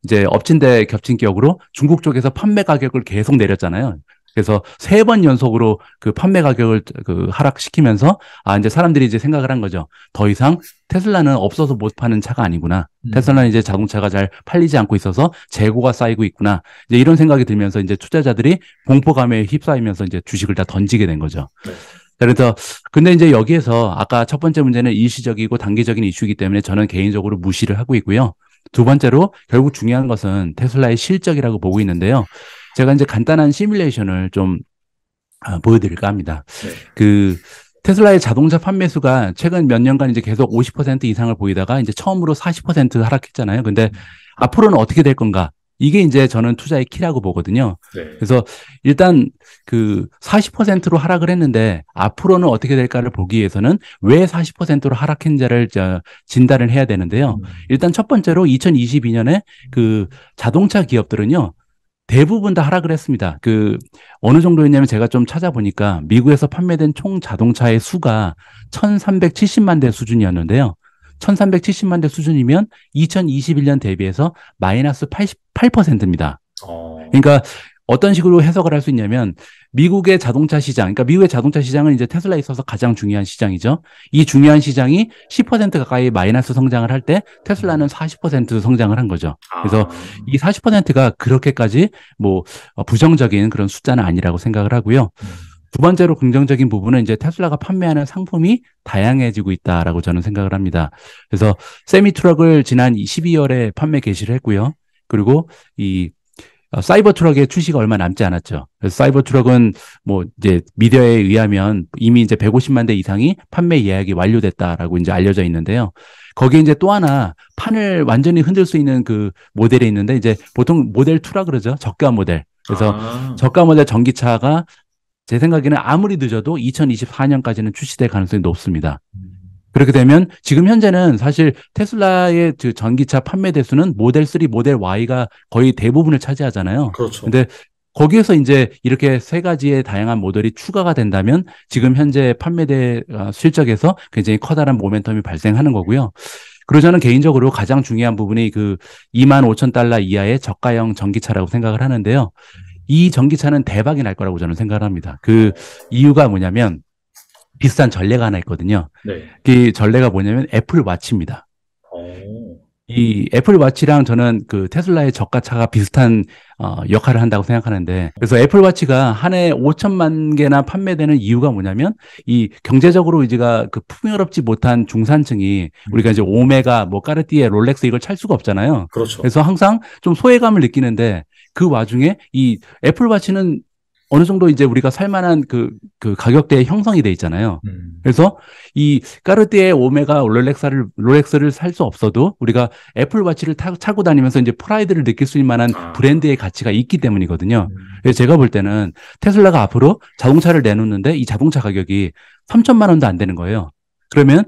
이제 엎친 데 겹친 격으로 중국 쪽에서 판매 가격을 계속 내렸잖아요. 그래서 3번 연속으로 그 판매 가격을 그 하락시키면서 이제 사람들이 이제 생각을 한 거죠. 더 이상 테슬라는 없어서 못 파는 차가 아니구나. 테슬라는 이제 자동차가 잘 팔리지 않고 있어서 재고가 쌓이고 있구나. 이제 이런 생각이 들면서 이제 투자자들이 공포감에 휩싸이면서 이제 주식을 다 던지게 된 거죠. 네. 그래서 근데 이제 여기에서 아까 첫 번째 문제는 일시적이고 단기적인 이슈이기 때문에 저는 개인적으로 무시를 하고 있고요. 두 번째로 결국 중요한 것은 테슬라의 실적이라고 보고 있는데요. 제가 이제 간단한 시뮬레이션을 좀 보여드릴까 합니다. 네. 그 테슬라의 자동차 판매 수가 최근 몇 년간 이제 계속 50% 이상을 보이다가 이제 처음으로 40% 하락했잖아요. 근데 앞으로는 어떻게 될 건가? 이게 이제 저는 투자의 키라고 보거든요. 네. 그래서 일단 그 40%로 하락을 했는데 앞으로는 어떻게 될까를 보기 위해서는 왜 40%로 하락했는지를 진단을 해야 되는데요. 일단 첫 번째로 2022년에 그 자동차 기업들은요. 대부분 다 하락을 했습니다. 그 어느 정도였냐면 제가 좀 찾아보니까 미국에서 판매된 총 자동차의 수가 1,370만 대 수준이었는데요. 1,370만 대 수준이면 2021년 대비해서 마이너스 88%입니다. 그러니까 어떤 식으로 해석을 할 수 있냐면 미국의 자동차 시장, 그러니까 미국의 자동차 시장은 이제 테슬라에 있어서 가장 중요한 시장이죠. 이 중요한 시장이 10% 가까이 마이너스 성장을 할 때 테슬라는 40% 성장을 한 거죠. 그래서 이 40%가 그렇게까지 뭐 부정적인 그런 숫자는 아니라고 생각을 하고요. 두 번째로 긍정적인 부분은 이제 테슬라가 판매하는 상품이 다양해지고 있다라고 저는 생각을 합니다. 그래서 세미 트럭을 지난 12월에 판매 개시를 했고요. 그리고 이 사이버 트럭의 출시가 얼마 남지 않았죠. 그래서 사이버 트럭은 뭐 이제 미디어에 의하면 이미 이제 150만 대 이상이 판매 예약이 완료됐다라고 이제 알려져 있는데요. 거기에 이제 또 하나 판을 완전히 흔들 수 있는 그 모델이 있는데 이제 보통 모델 2라 그러죠. 저가 모델. 그래서 저가 모델 전기차가 제 생각에는 아무리 늦어도 2024년까지는 출시될 가능성이 높습니다. 그렇게 되면 지금 현재는 사실 테슬라의 그 전기차 판매 대수는 모델 3, 모델 Y가 거의 대부분을 차지하잖아요. 그렇죠. 근데 거기에서 이제 이렇게 3가지의 다양한 모델이 추가가 된다면 지금 현재 판매대 실적에서 굉장히 커다란 모멘텀이 발생하는 거고요. 그리고 저는 개인적으로 가장 중요한 부분이 그 25,000달러 이하의 저가형 전기차라고 생각을 하는데요. 이 전기차는 대박이 날 거라고 저는 생각을 합니다. 그 이유가 뭐냐면 비슷한 전례가 하나 있거든요. 네. 그 전례가 뭐냐면 애플워치입니다. 이 애플워치랑 저는 그 테슬라의 저가차가 비슷한 역할을 한다고 생각하는데, 그래서 애플워치가 한 해 5천만 개나 판매되는 이유가 뭐냐면 이 경제적으로 이제가 그 풍요롭지 못한 중산층이 우리가 이제 오메가, 뭐 까르띠에, 롤렉스 이걸 찰 수가 없잖아요. 그렇죠. 그래서 항상 좀 소외감을 느끼는데 그 와중에 이 애플워치는 어느 정도 이제 우리가 살만한 그 가격대에 형성이 돼 있잖아요. 그래서 이 까르띠에, 오메가, 롤렉스를 살 수 없어도 우리가 애플워치를 차고 다니면서 이제 프라이드를 느낄 수 있는 만한 브랜드의 가치가 있기 때문이거든요. 그래서 제가 볼 때는 테슬라가 앞으로 자동차를 내놓는데 이 자동차 가격이 3천만 원도 안 되는 거예요. 그러면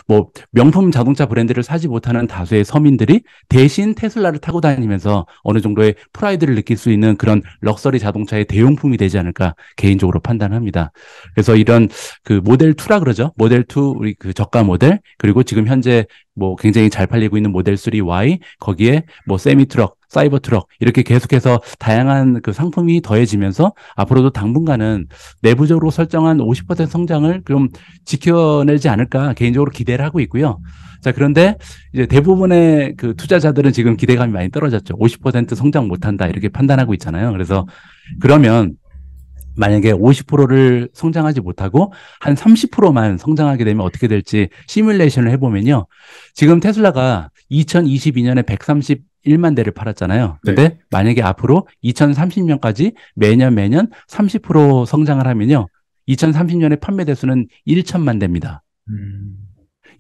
뭐 명품 자동차 브랜드를 사지 못하는 다수의 서민들이 대신 테슬라를 타고 다니면서 어느 정도의 프라이드를 느낄 수 있는 그런 럭셔리 자동차의 대용품이 되지 않을까 개인적으로 판단합니다. 그래서 이런 그 모델 2라 그러죠. 모델 2 우리 그 저가 모델, 그리고 지금 현재 뭐 굉장히 잘 팔리고 있는 모델 3Y, 거기에 뭐 세미 트럭, 사이버 트럭 이렇게 계속해서 다양한 그 상품이 더해지면서 앞으로도 당분간은 내부적으로 설정한 50% 성장을 좀 지켜내지 않을까 개인적으로 기대를 하고 있고요. 자, 그런데 이제 대부분의 그 투자자들은 지금 기대감이 많이 떨어졌죠. 50% 성장 못한다 이렇게 판단하고 있잖아요. 그래서 그러면 만약에 50%를 성장하지 못하고 한 30%만 성장하게 되면 어떻게 될지 시뮬레이션을 해보면요. 지금 테슬라가 2022년에 131만 대를 팔았잖아요. 근데 네. 만약에 앞으로 2030년까지 매년 30% 성장을 하면요. 2030년에 판매 대수는 1천만 대입니다.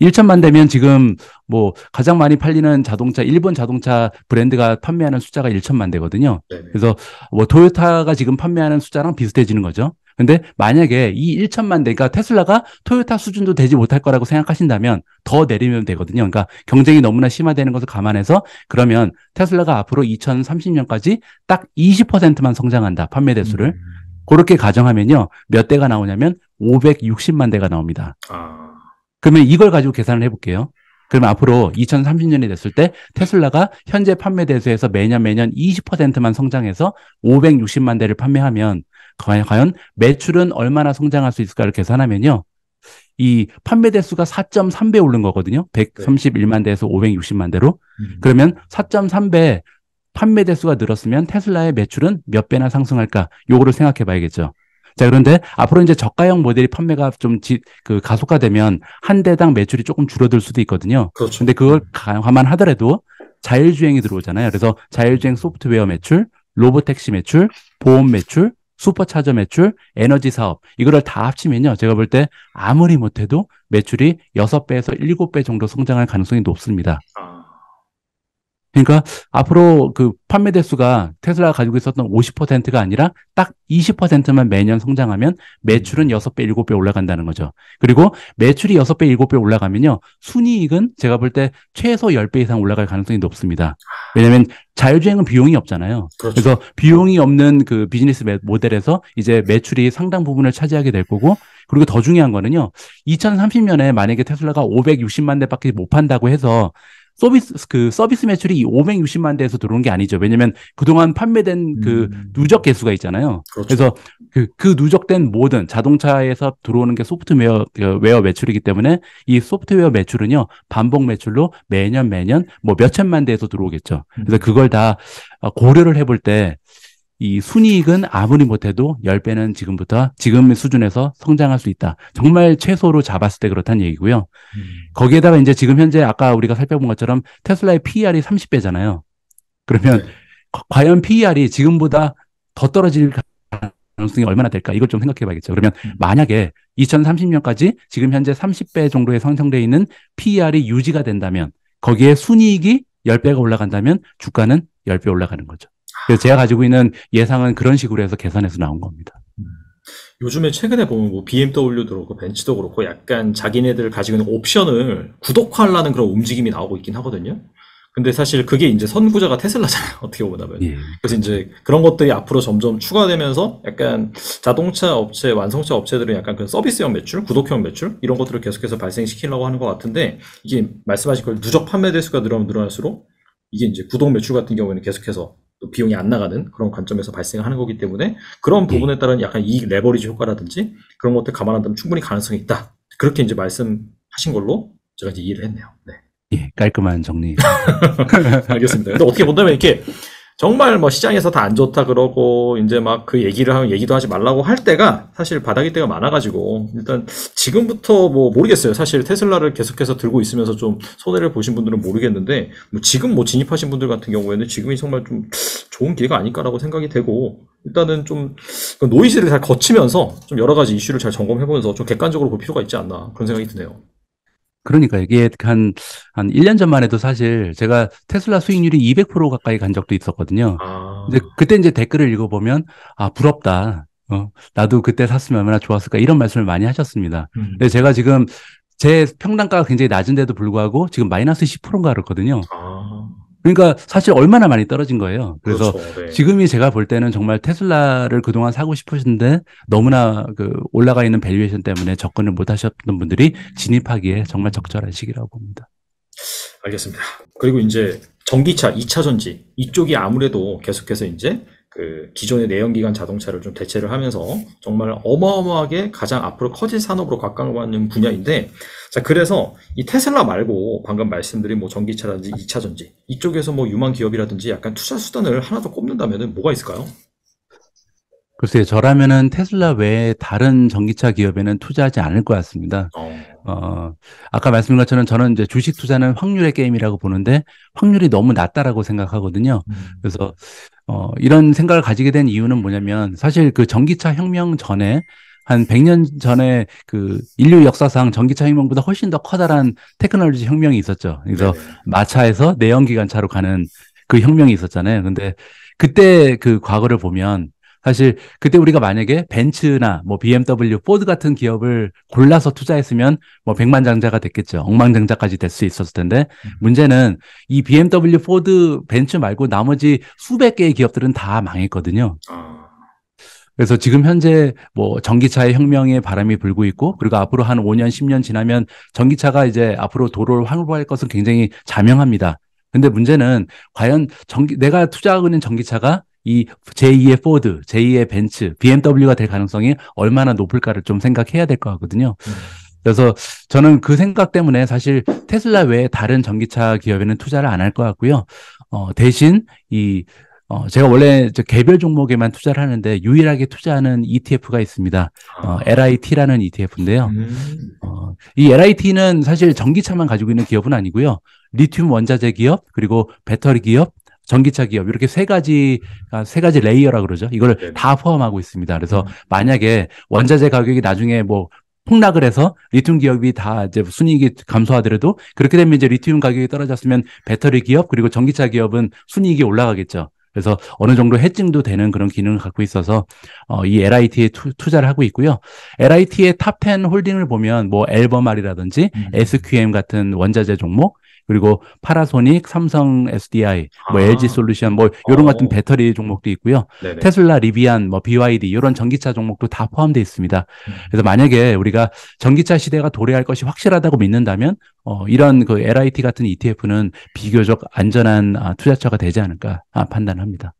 1천만 대면 지금 뭐 가장 많이 팔리는 자동차, 일본 자동차 브랜드가 판매하는 숫자가 1천만 대거든요. 네네. 그래서 뭐 토요타가 지금 판매하는 숫자랑 비슷해지는 거죠. 근데 만약에 이 1천만 대, 그러니까 테슬라가 토요타 수준도 되지 못할 거라고 생각하신다면 더 내리면 되거든요. 그러니까 경쟁이 너무나 심화되는 것을 감안해서 그러면 테슬라가 앞으로 2030년까지 딱 20%만 성장한다, 판매 대수를. 그렇게 가정하면요. 몇 대가 나오냐면 560만 대가 나옵니다. 그러면 이걸 가지고 계산을 해볼게요. 그러면 앞으로 2030년이 됐을 때 테슬라가 현재 판매 대수에서 매년 20%만 성장해서 560만 대를 판매하면 과연 매출은 얼마나 성장할 수 있을까를 계산하면요. 이 판매 대수가 4.3배 오른 거거든요. 네. 131만 대에서 560만 대로. 그러면 4.3배 판매 대수가 늘었으면 테슬라의 매출은 몇 배나 상승할까? 요거를 생각해 봐야겠죠. 자, 그런데 앞으로 이제 저가형 모델이 판매가 좀 가속화되면 한 대당 매출이 조금 줄어들 수도 있거든요. 그렇죠. 근데 그걸 감안하더라도 자율주행이 들어오잖아요. 그래서 자율주행 소프트웨어 매출, 로보택시 매출, 보험 매출, 슈퍼차저 매출, 에너지 사업 이거를 다 합치면요. 제가 볼 때 아무리 못해도 매출이 6배에서 7배 정도 성장할 가능성이 높습니다. 아, 그러니까 앞으로 그 판매 대수가 테슬라가 가지고 있었던 50%가 아니라 딱 20%만 매년 성장하면 매출은 6배, 7배 올라간다는 거죠. 그리고 매출이 6배, 7배 올라가면요. 순이익은 제가 볼 때 최소 10배 이상 올라갈 가능성이 높습니다. 왜냐하면 자율주행은 비용이 없잖아요. 그렇죠. 그래서 비용이 없는 그 비즈니스 모델에서 이제 매출이 상당 부분을 차지하게 될 거고, 그리고 더 중요한 거는요. 2030년에 만약에 테슬라가 560만 대밖에 못 판다고 해서 서비스 매출이 560만 대에서 들어온 게 아니죠. 왜냐면 그동안 판매된 그 누적 개수가 있잖아요. 그렇죠. 그래서 그 누적된 모든 자동차에서 들어오는 게 소프트웨어 매출이기 때문에 이 소프트웨어 매출은요, 반복 매출로 매년 뭐 몇천만 대에서 들어오겠죠. 그래서 그걸 다 고려를 해볼 때 이 순이익은 아무리 못해도 10배는 지금 수준에서 성장할 수 있다. 정말 최소로 잡았을 때 그렇다는 얘기고요. 거기에다가 이제 지금 현재 아까 우리가 살펴본 것처럼 테슬라의 PER이 30배잖아요. 그러면 네. 과연 PER이 지금보다 더 떨어질 가능성이 얼마나 될까? 이걸 좀 생각해 봐야겠죠. 그러면 만약에 2030년까지 지금 현재 30배 정도에 형성되어 있는 PER이 유지가 된다면 거기에 순이익이 10배가 올라간다면 주가는 10배 올라가는 거죠. 그래서 제가 가지고 있는 예상은 그런 식으로 해서 계산해서 나온 겁니다. 요즘에 최근에 보면 뭐 BMW도 그렇고 벤츠도 그렇고 약간 자기네들 가지고 있는 옵션을 구독화하려는 그런 움직임이 나오고 있긴 하거든요. 근데 사실 그게 이제 선구자가 테슬라잖아요. 어떻게 보면. 예. 그래서 이제 그런 것들이 앞으로 점점 추가되면서 약간 자동차 업체, 완성차 업체들은 약간 그 서비스형 매출, 구독형 매출 이런 것들을 계속해서 발생시키려고 하는 것 같은데, 이게 말씀하신 걸 누적 판매 대수가 늘어날수록 이게 이제 구독 매출 같은 경우에는 계속해서 또 비용이 안 나가는 그런 관점에서 발생하는 거기 때문에 그런 부분에 따른 약간 이익 레버리지 효과라든지 그런 것들 감안한다면 충분히 가능성이 있다. 그렇게 이제 말씀하신 걸로 제가 이제 이해를 했네요. 네. 예, 깔끔한 정리. 알겠습니다. 근데 어떻게 본다면 이렇게 정말 뭐 시장에서 다 안 좋다 그러고 이제 막 그 얘기도 하지 말라고 할 때가 사실 바닥일 때가 많아가지고, 일단 지금부터 뭐 모르겠어요. 사실 테슬라를 계속해서 들고 있으면서 좀 손해를 보신 분들은 모르겠는데, 뭐 지금 뭐 진입하신 분들 같은 경우에는 지금이 정말 좀 좋은 기회가 아닐까라고 생각이 되고, 일단은 좀 그 노이즈를 잘 거치면서 좀 여러 가지 이슈를 잘 점검해보면서 좀 객관적으로 볼 필요가 있지 않나 그런 생각이 드네요. 그러니까 이게 한 1년 전만 해도 사실 제가 테슬라 수익률이 200% 가까이 간 적도 있었거든요. 아, 근데 그때 이제 댓글을 읽어보면, 부럽다. 나도 그때 샀으면 얼마나 좋았을까. 이런 말씀을 많이 하셨습니다. 근데 제가 지금 제 평단가가 굉장히 낮은데도 불구하고 지금 마이너스 10%인가 그렇거든요. 아, 그러니까 사실 얼마나 많이 떨어진 거예요. 그래서 그렇죠. 네. 지금이 제가 볼 때는 정말 테슬라를 그동안 사고 싶으신데 너무나 그 올라가 있는 밸류에이션 때문에 접근을 못 하셨던 분들이 진입하기에 정말 적절한 시기라고 봅니다. 알겠습니다. 그리고 이제 전기차, 2차 전지 이쪽이 아무래도 계속해서 이제 그 기존의 내연기관 자동차를 좀 대체를 하면서 정말 어마어마하게 가장 앞으로 커질 산업으로 각광받는 분야인데, 자, 그래서 이 테슬라 말고 방금 말씀드린 뭐 전기차라든지 2차 전지 이쪽에서 뭐 유망 기업이라든지 약간 투자 수단을 하나 더 꼽는다면은 뭐가 있을까요? 글쎄요, 저라면은 테슬라 외에 다른 전기차 기업에는 투자하지 않을 것 같습니다. 아까 말씀드린 것처럼 저는 이제 주식 투자는 확률의 게임이라고 보는데 확률이 너무 낮다라고 생각하거든요. 그래서 이런 생각을 가지게 된 이유는 뭐냐면, 사실 그 전기차 혁명 전에 한 100년 전에 그 인류 역사상 전기차 혁명보다 훨씬 더 커다란 테크놀로지 혁명이 있었죠. 그래서 네네. 마차에서 내연기관차로 가는 그 혁명이 있었잖아요. 근데 그때 그 과거를 보면 사실 그때 우리가 만약에 벤츠나 뭐 BMW, 포드 같은 기업을 골라서 투자했으면 뭐 백만장자가 됐겠죠. 억만장자까지 될 수 있었을 텐데, 문제는 이 BMW, 포드, 벤츠 말고 나머지 수백 개의 기업들은 다 망했거든요. 아, 그래서 지금 현재 뭐 전기차의 혁명의 바람이 불고 있고, 그리고 앞으로 한 5년, 10년 지나면 전기차가 이제 앞으로 도로를 활보할 것은 굉장히 자명합니다. 근데 문제는 과연 내가 투자하고 있는 전기차가 이 제2의 포드, 제2의 벤츠, BMW가 될 가능성이 얼마나 높을까를 좀 생각해야 될 것 같거든요. 그래서 저는 그 생각 때문에 사실 테슬라 외에 다른 전기차 기업에는 투자를 안 할 것 같고요. 대신 제가 원래 개별 종목에만 투자를 하는데 유일하게 투자하는 ETF가 있습니다. LIT라는 ETF인데요. 이 LIT는 사실 전기차만 가지고 있는 기업은 아니고요. 리튬 원자재 기업, 그리고 배터리 기업, 전기차 기업, 이렇게 세 가지 레이어라 그러죠. 이걸 다 포함하고 있습니다. 그래서 만약에 원자재 가격이 나중에 뭐 폭락을 해서 리튬 기업이 다 이제 순이익이 감소하더라도, 그렇게 되면 이제 리튬 가격이 떨어졌으면 배터리 기업 그리고 전기차 기업은 순이익이 올라가겠죠. 그래서 어느 정도 해칭도 되는 그런 기능을 갖고 있어서 이 LIT에 투자를 하고 있고요. LIT의 탑 10 홀딩을 보면 뭐 엘버말이라든지 SQM 같은 원자재 종목, 그리고 파라소닉, 삼성 SDI, 뭐 LG 솔루션, 뭐 이런 같은 배터리 종목도 있고요. 네네. 테슬라, 리비안, 뭐 BYD 이런 전기차 종목도 다 포함되어 있습니다. 그래서 만약에 우리가 전기차 시대가 도래할 것이 확실하다고 믿는다면 이런 그 LIT 같은 ETF는 비교적 안전한 투자처가 되지 않을까 판단합니다.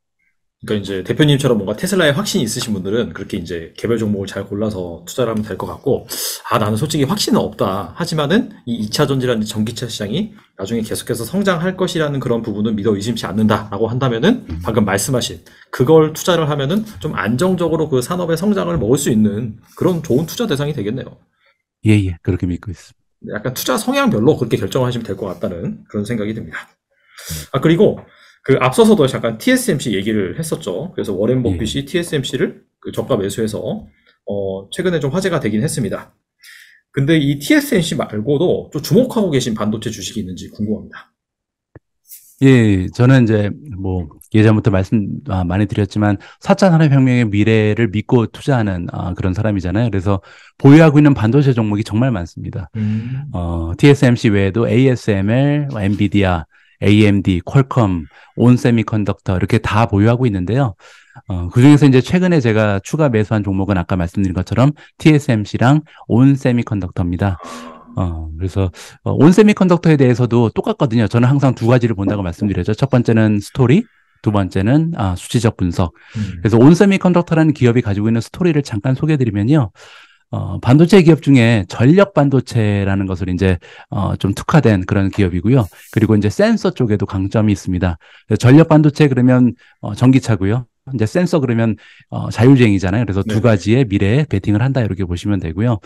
그러니까 이제 대표님처럼 뭔가 테슬라에 확신이 있으신 분들은 그렇게 이제 개별 종목을 잘 골라서 투자를 하면 될 것 같고, 나는 솔직히 확신은 없다. 하지만은 이 2차 전지라는 전기차 시장이 나중에 계속해서 성장할 것이라는 그런 부분은 믿어 의심치 않는다라고 한다면은 방금 말씀하신 그걸 투자를 하면은 좀 안정적으로 그 산업의 성장을 먹을 수 있는 그런 좋은 투자 대상이 되겠네요. 예, 그렇게 믿고 있습니다. 약간 투자 성향별로 그렇게 결정하시면 될 것 같다는 그런 생각이 듭니다. 그리고 그 앞서서도 잠깐 TSMC 얘기를 했었죠. 그래서 워렌 버핏이 TSMC를 그 저가 매수해서 최근에 좀 화제가 되긴 했습니다. 근데 이 TSMC 말고도 좀 주목하고 계신 반도체 주식이 있는지 궁금합니다. 예, 저는 이제 뭐 예전부터 말씀 많이 드렸지만 4차 산업혁명의 미래를 믿고 투자하는 그런 사람이잖아요. 그래서 보유하고 있는 반도체 종목이 정말 많습니다. TSMC 외에도 ASML, 엔비디아, AMD, 퀄컴, 온세미컨덕터 이렇게 다 보유하고 있는데요. 그중에서 이제 최근에 제가 추가 매수한 종목은 아까 말씀드린 것처럼 TSMC랑 온세미컨덕터입니다. 그래서 온세미컨덕터에 대해서도 똑같거든요. 저는 항상 두 가지를 본다고 말씀드렸죠. 첫 번째는 스토리, 두 번째는 수치적 분석. 그래서 온세미컨덕터라는 기업이 가지고 있는 스토리를 잠깐 소개해드리면요. 반도체 기업 중에 전력 반도체라는 것을 이제 좀 특화된 그런 기업이고요. 그리고 이제 센서 쪽에도 강점이 있습니다. 전력 반도체 그러면 전기차고요. 이제 센서 그러면 자율주행이잖아요. 그래서 두 가지의 미래에 베팅을 한다 이렇게 보시면 되고요.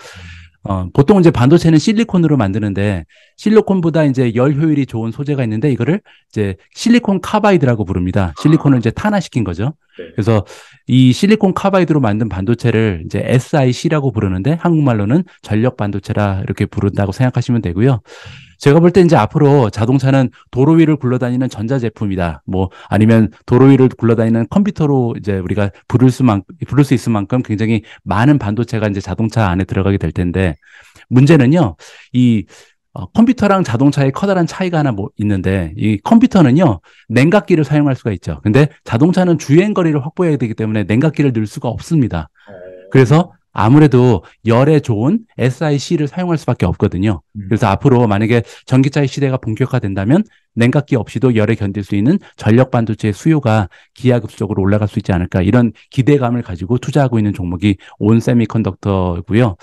보통 이제 반도체는 실리콘으로 만드는데 실리콘보다 이제 열 효율이 좋은 소재가 있는데 이거를 이제 실리콘 카바이드라고 부릅니다. 실리콘을 이제 탄화시킨 거죠. 그래서 이 실리콘 카바이드로 만든 반도체를 이제 SiC라고 부르는데 한국말로는 전력 반도체라 이렇게 부른다고 생각하시면 되고요. 제가 볼 때 이제 앞으로 자동차는 도로 위를 굴러다니는 전자제품이다. 뭐 아니면 도로 위를 굴러다니는 컴퓨터로 이제 우리가 부를 수 있을 만큼 굉장히 많은 반도체가 이제 자동차 안에 들어가게 될 텐데, 문제는요. 이 컴퓨터랑 자동차의 커다란 차이가 하나 있는데, 이 컴퓨터는요, 냉각기를 사용할 수가 있죠. 근데 자동차는 주행 거리를 확보해야 되기 때문에 냉각기를 넣을 수가 없습니다. 그래서 아무래도 열에 좋은 SiC를 사용할 수밖에 없거든요. 그래서 앞으로 만약에 전기차의 시대가 본격화된다면 냉각기 없이도 열에 견딜 수 있는 전력 반도체의 수요가 기하급수적으로 올라갈 수 있지 않을까, 이런 기대감을 가지고 투자하고 있는 종목이 온세미컨덕터고요.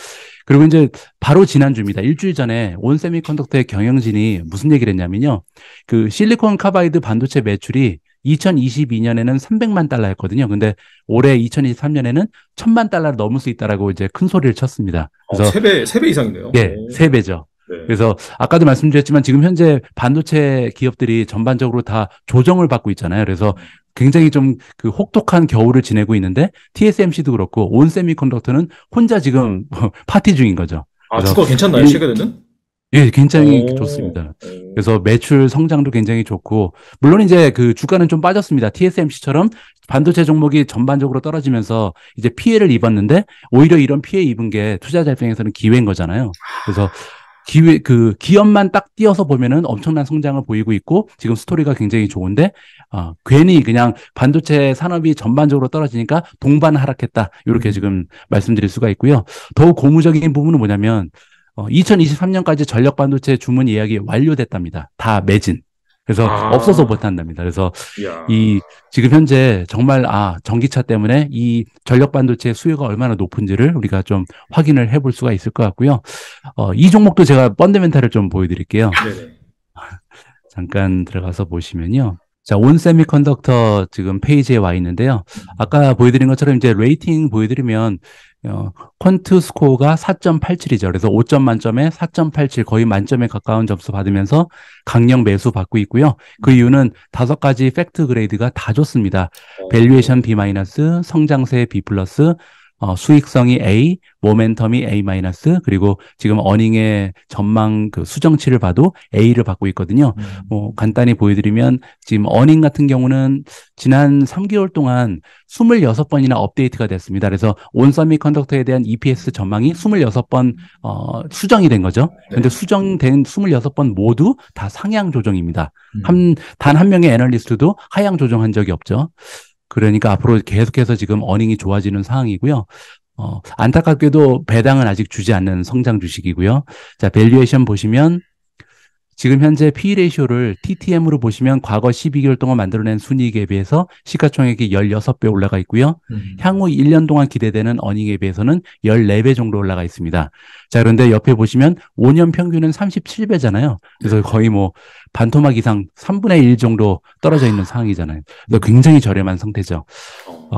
그리고 이제 바로 지난주입니다. 일주일 전에 온세미컨덕터의 경영진이 무슨 얘기를 했냐면요. 그 실리콘 카바이드 반도체 매출이 2022년에는 300만 달러였거든요. 근데 올해 2023년에는 1000만 달러를 넘을 수 있다라고 이제 큰 소리를 쳤습니다. 그래서 3배 이상이네요. 예, 3배죠. 네. 그래서 아까도 말씀드렸지만 지금 현재 반도체 기업들이 전반적으로 다 조정을 받고 있잖아요. 그래서 굉장히 좀 그 혹독한 겨울을 지내고 있는데 TSMC도 그렇고 온세미컨덕터는 혼자 지금 파티 중인 거죠. 주가 괜찮나요, 최근에는? 예, 굉장히 좋습니다. 그래서 매출 성장도 굉장히 좋고, 물론 이제 그 주가는 좀 빠졌습니다. TSMC처럼 반도체 종목이 전반적으로 떨어지면서 이제 피해를 입었는데, 오히려 이런 피해 입은 게 투자자 입장에서는 기회인 거잖아요. 그래서 기업만 딱 띄어서 보면은 엄청난 성장을 보이고 있고 지금 스토리가 굉장히 좋은데, 괜히 그냥 반도체 산업이 전반적으로 떨어지니까 동반 하락했다. 이렇게 지금 말씀드릴 수가 있고요. 더욱 고무적인 부분은 뭐냐면, 2023년까지 전력 반도체 주문 예약이 완료됐답니다. 다 매진. 그래서 없어서 아, 못한답니다. 그래서 이야. 지금 현재 정말 전기차 때문에 이 전력 반도체 수요가 얼마나 높은지를 우리가 좀 확인을 해볼 수가 있을 것 같고요. 이 종목도 제가 펀더멘탈을 좀 보여드릴게요. 네네. 잠깐 들어가서 보시면요. 자, 온 세미컨덕터 지금 페이지에 와 있는데요. 아까 보여드린 것처럼 이제 레이팅 보여드리면, 퀀트 스코어가 4.87이죠. 그래서 5점 만점에 4.87 거의 만점에 가까운 점수 받으면서 강력 매수 받고 있고요. 그 이유는 5가지 팩트 그레이드가 다 좋습니다. 밸류에이션 B-, 성장세 B+, 수익성이 A, 모멘텀이 A-, 그리고 지금 어닝의 전망 그 수정치를 봐도 A를 받고 있거든요. 간단히 보여드리면 지금 어닝 같은 경우는 지난 3개월 동안 26번이나 업데이트가 됐습니다. 그래서 온 서미컨덕터에 대한 EPS 전망이 26번 수정이 된 거죠. 그런데 네. 수정된 26번 모두 다 상향 조정입니다. 단 한 명의 애널리스트도 하향 조정한 적이 없죠. 그러니까 앞으로 계속해서 지금 어닝이 좋아지는 상황이고요. 안타깝게도 배당은 아직 주지 않는 성장 주식이고요. 자, 밸류에이션 보시면 지금 현재 P/E 레이쇼를 TTM으로 보시면 과거 12개월 동안 만들어낸 순이익에 비해서 시가총액이 16배 올라가 있고요. 향후 1년 동안 기대되는 어닝에 비해서는 14배 정도 올라가 있습니다. 자, 그런데 옆에 보시면 5년 평균은 37배잖아요. 그래서 거의 뭐 반토막 이상 3분의 1 정도 떨어져 있는 상황이잖아요. 그래서 굉장히 저렴한 상태죠.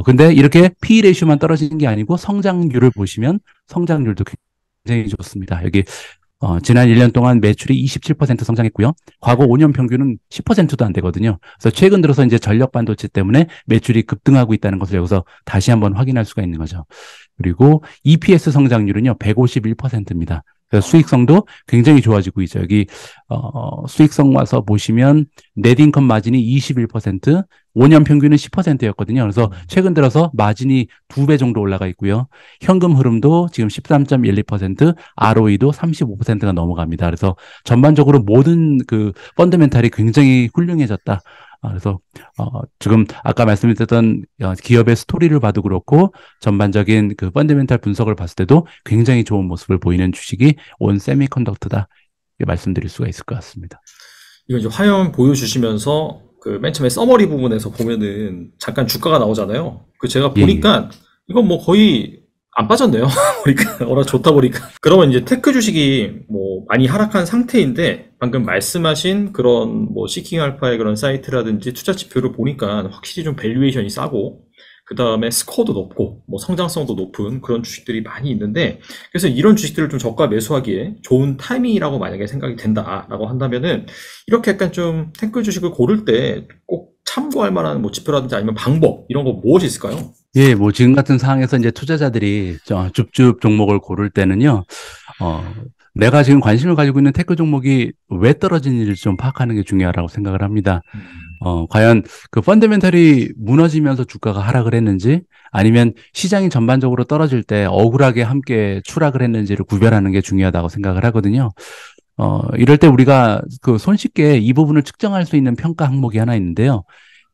근데 이렇게 P/E 레이쇼만 떨어지는 게 아니고 성장률을 보시면 성장률도 굉장히 좋습니다. 여기 지난 1년 동안 매출이 27% 성장했고요. 과거 5년 평균은 10%도 안 되거든요. 그래서 최근 들어서 이제 전력 반도체 때문에 매출이 급등하고 있다는 것을 여기서 다시 한번 확인할 수가 있는 거죠. 그리고 EPS 성장률은요, 151%입니다. 그래서 수익성도 굉장히 좋아지고 있죠. 여기 수익성 와서 보시면 넷인컴 마진이 21%, 5년 평균은 10%였거든요. 그래서 최근 들어서 마진이 2배 정도 올라가 있고요. 현금 흐름도 지금 13.12%, ROE도 35%가 넘어갑니다. 그래서 전반적으로 모든 그 펀더멘탈이 굉장히 훌륭해졌다. 그래서 지금 아까 말씀드렸던 기업의 스토리를 봐도 그렇고 전반적인 그 펀더멘탈 분석을 봤을 때도 굉장히 좋은 모습을 보이는 주식이 온 세미컨덕터다. 이렇게 말씀드릴 수가 있을 것 같습니다. 이거 이제 화면 보여주시면서 그 맨 처음에 서머리 부분에서 보면은 잠깐 주가가 나오잖아요. 그 제가 예, 예. 보니까 이건 뭐 거의 안 빠졌네요. 보니까 워낙 좋다 보니까. 그러면 이제 테크 주식이 뭐 많이 하락한 상태인데 방금 말씀하신 그런 뭐 시킹 알파의 그런 사이트라든지 투자 지표를 보니까 확실히 좀 밸류에이션이 싸고 그 다음에 스코어도 높고 뭐 성장성도 높은 그런 주식들이 많이 있는데, 그래서 이런 주식들을 좀 저가 매수하기에 좋은 타이밍이라고 만약에 생각이 된다라고 한다면은 이렇게 약간 좀 테크 주식을 고를 때 꼭 참고할 만한 뭐 지표라든지 아니면 방법 이런 거 무엇이 있을까요? 예, 뭐 지금 같은 상황에서 이제 투자자들이 줍줍 종목을 고를 때는요, 어, 내가 지금 관심을 가지고 있는 테크 종목이 왜 떨어지는지를 좀 파악하는 게 중요하다고 생각을 합니다. 과연 그 펀더멘털이 무너지면서 주가가 하락을 했는지 아니면 시장이 전반적으로 떨어질 때 억울하게 함께 추락을 했는지를 구별하는 게 중요하다고 생각을 하거든요. 이럴 때 우리가 그 손쉽게 이 부분을 측정할 수 있는 평가 항목이 하나 있는데요.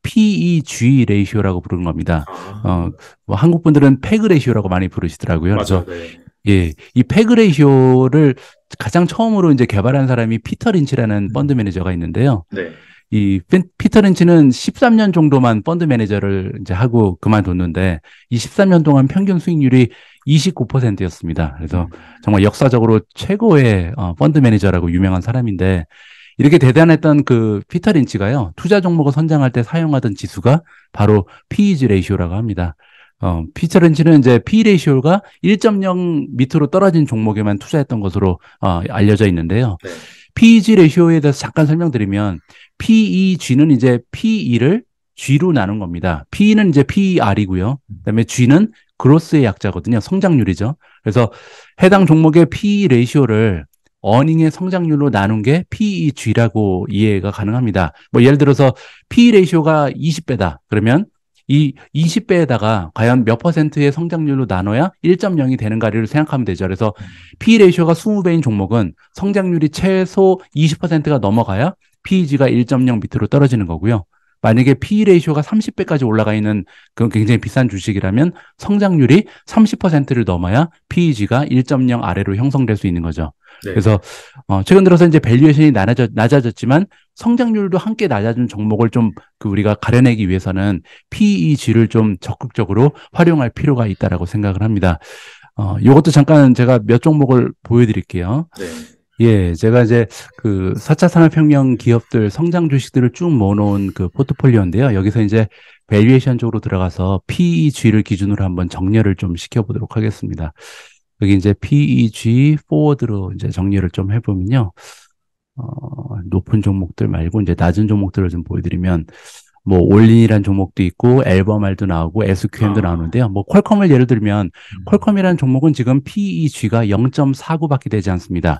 PEG 레이쇼라고 부르는 겁니다. 아, 뭐 한국 분들은 패그 레이쇼라고 많이 부르시더라고요. 맞아요. 그래서 네. 예, 이 패그 레이쇼를 가장 처음으로 이제 개발한 사람이 피터 린치라는 펀드 매니저가 있는데요. 네. 이 피터 린치는 13년 정도만 펀드 매니저를 이제 하고 그만뒀는데 이 13년 동안 평균 수익률이 29%였습니다. 그래서 정말 역사적으로 최고의 펀드 매니저라고 유명한 사람인데 이렇게 대단했던 그 피터 린치가요. 투자 종목을 선정할 때 사용하던 지수가 바로 PEG 레이쇼라고 합니다. 피터 린치는 이제 P 레이쇼가 1.0 밑으로 떨어진 종목에만 투자했던 것으로 알려져 있는데요. 네. PEG 레이쇼에 대해서 잠깐 설명드리면 PEG는 이제 PE를 G로 나눈 겁니다. P는 이제 PER이고요. 그다음에 G는 그로스의 약자거든요. 성장률이죠. 그래서 해당 종목의 PE 레이쇼를 어닝의 성장률로 나눈 게 PEG라고 이해가 가능합니다. 뭐 예를 들어서 PE 레이쇼가 20배다. 그러면 이 20배에다가 과연 몇 퍼센트의 성장률로 나눠야 1.0이 되는가를 생각하면 되죠. 그래서 P 레이쇼가 20배인 종목은 성장률이 최소 20%가 넘어가야 PEG가 1.0 밑으로 떨어지는 거고요. 만약에 P 레이쇼가 30배까지 올라가 있는 그 굉장히 비싼 주식이라면 성장률이 30%를 넘어야 PEG가 1.0 아래로 형성될 수 있는 거죠. 네. 그래서 최근 들어서 이제 밸류에이션이 낮아졌지만 성장률도 함께 낮아진 종목을 좀 우리가 가려내기 위해서는 PEG를 좀 적극적으로 활용할 필요가 있다라고 생각을 합니다. 이것도 잠깐 제가 몇 종목을 보여드릴게요. 네. 예, 제가 이제 그 4차 산업혁명 기업들 성장 주식들을 쭉 모아놓은 그 포트폴리오인데요. 여기서 이제 밸류에이션 쪽으로 들어가서 PEG를 기준으로 한번 정렬을 좀 시켜보도록 하겠습니다. 여기 이제 PEG 포워드로 이제 정리를 좀 해보면요. 높은 종목들 말고 이제 낮은 종목들을 좀 보여드리면 뭐 올린이라는 종목도 있고 앨범알도 나오고 SQM도 나오는데요. 뭐 퀄컴을 예를 들면 퀄컴이라는 종목은 지금 PEG가 0.49밖에 되지 않습니다.